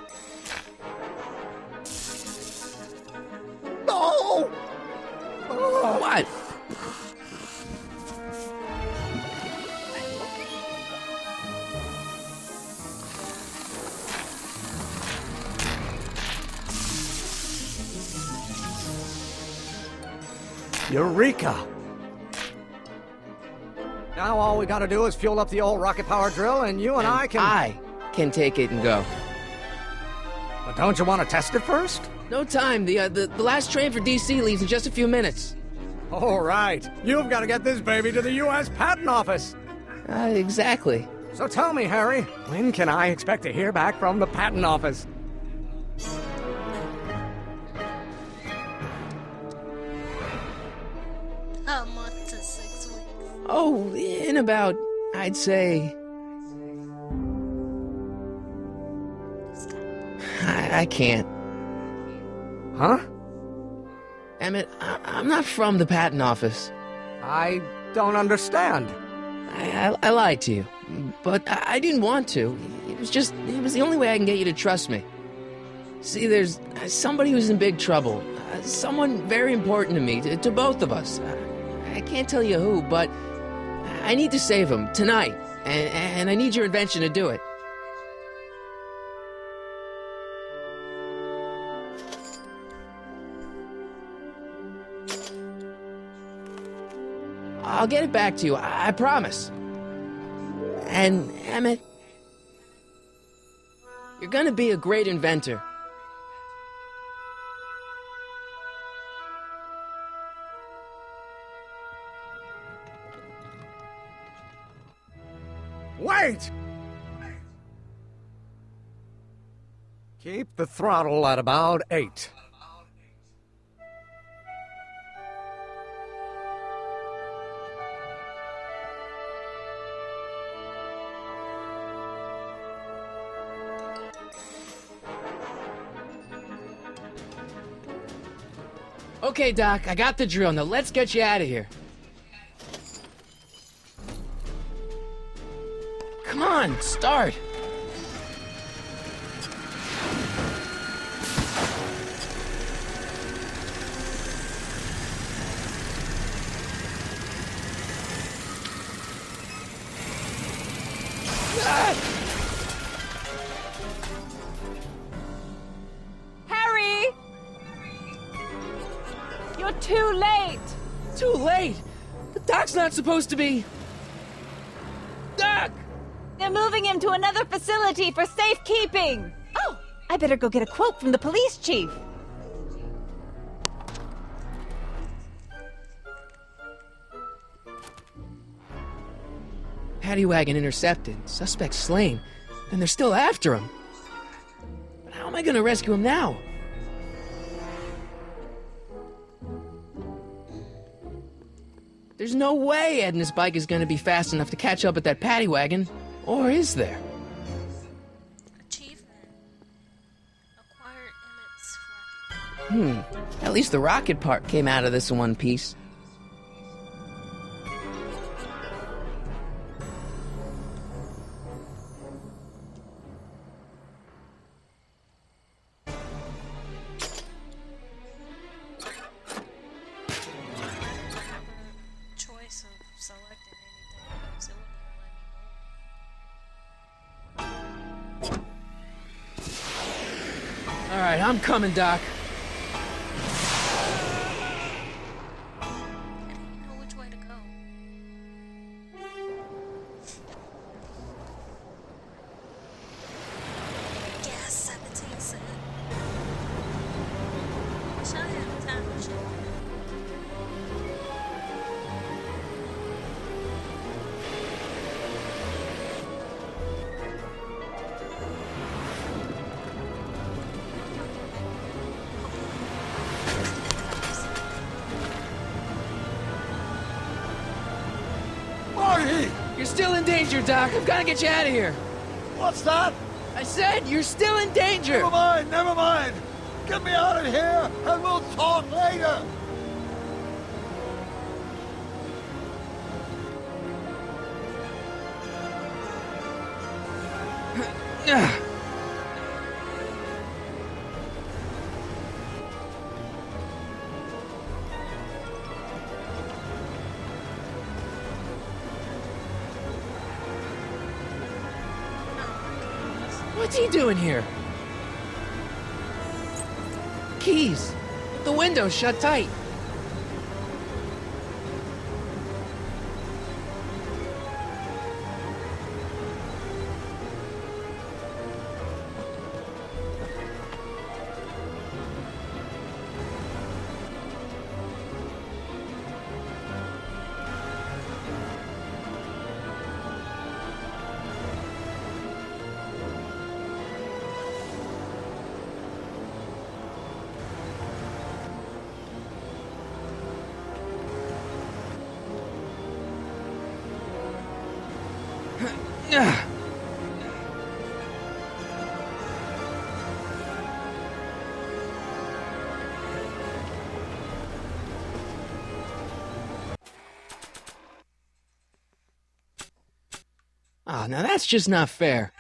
Oh! Oh, what? Eureka! Now all we gotta do is fuel up the old rocket power drill and you and I can take it and go. But don't you want to test it first? No time. The last train for DC leaves in just a few minutes. All right. You've got to get this baby to the U.S. Patent Office. Exactly. So tell me, Harry, when can I expect to hear back from the Patent Office? A month to 6 weeks. Oh, in about, I'd say... I can't. Huh? Emmett, I'm not from the patent office. I don't understand. I lied to you, but I didn't want to. It was the only way I can get you to trust me. See, there's somebody who's in big trouble. Someone very important to me, to both of us. I can't tell you who, but I need to save him tonight, and I need your invention to do it. I'll get it back to you, I promise. And, Emmett, you're gonna be a great inventor. Wait! Keep the throttle at about 8. Okay, Doc, I got the drill. Now let's get you out of here. Come on, start. Harry! You're too late! Too late? The Doc's not supposed to be... Doc! They're moving him to another facility for safekeeping! Oh, I better go get a quote from the police chief. Paddy wagon intercepted, suspect slain, and they're still after him. But how am I gonna rescue him now? There's no way Ed and his bike is gonna be fast enough to catch up at that paddy wagon. Or is there? Achievement. Acquire Emmett's rocket. At least the rocket part came out of this in one piece. Choice of selecting anything else. It wouldn't even let me move. All right, I'm coming, Doc. I didn't know which way to go. Gas 17 cents. Wish I had a time machine. danger, Doc. I've got to get you out of here. What's that? I said you're still in danger. Never mind, never mind. Get me out of here, and we'll talk later. What's he doing here? Keys. The window's shut tight. Oh, now that's just not fair.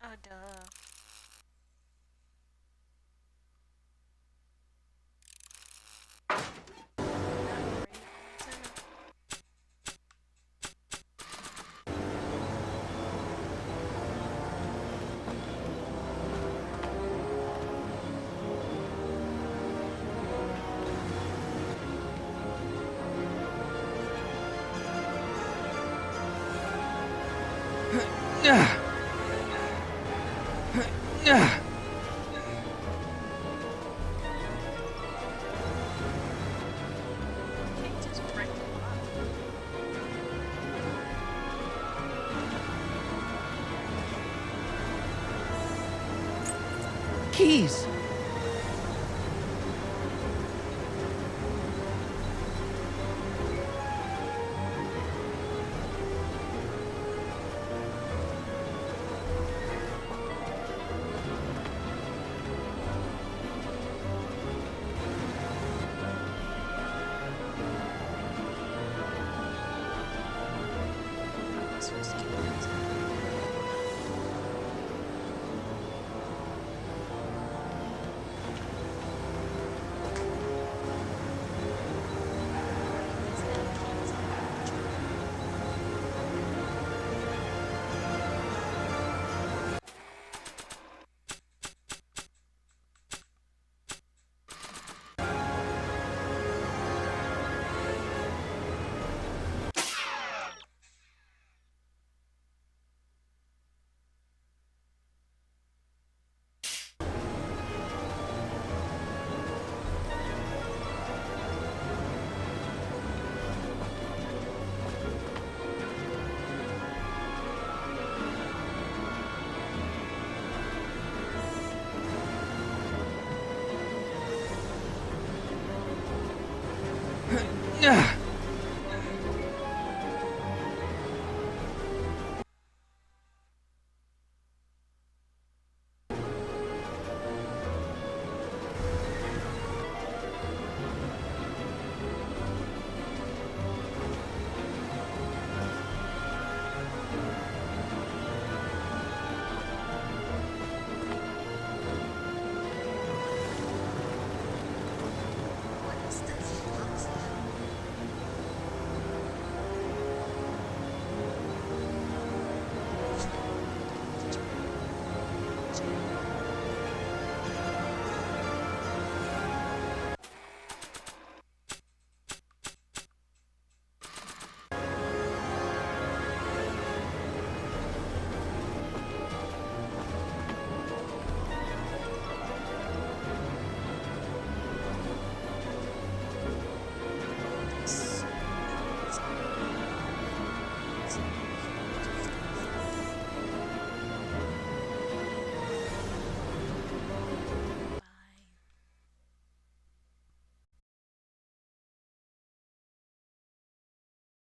Oh, duh. Keys. Ugh.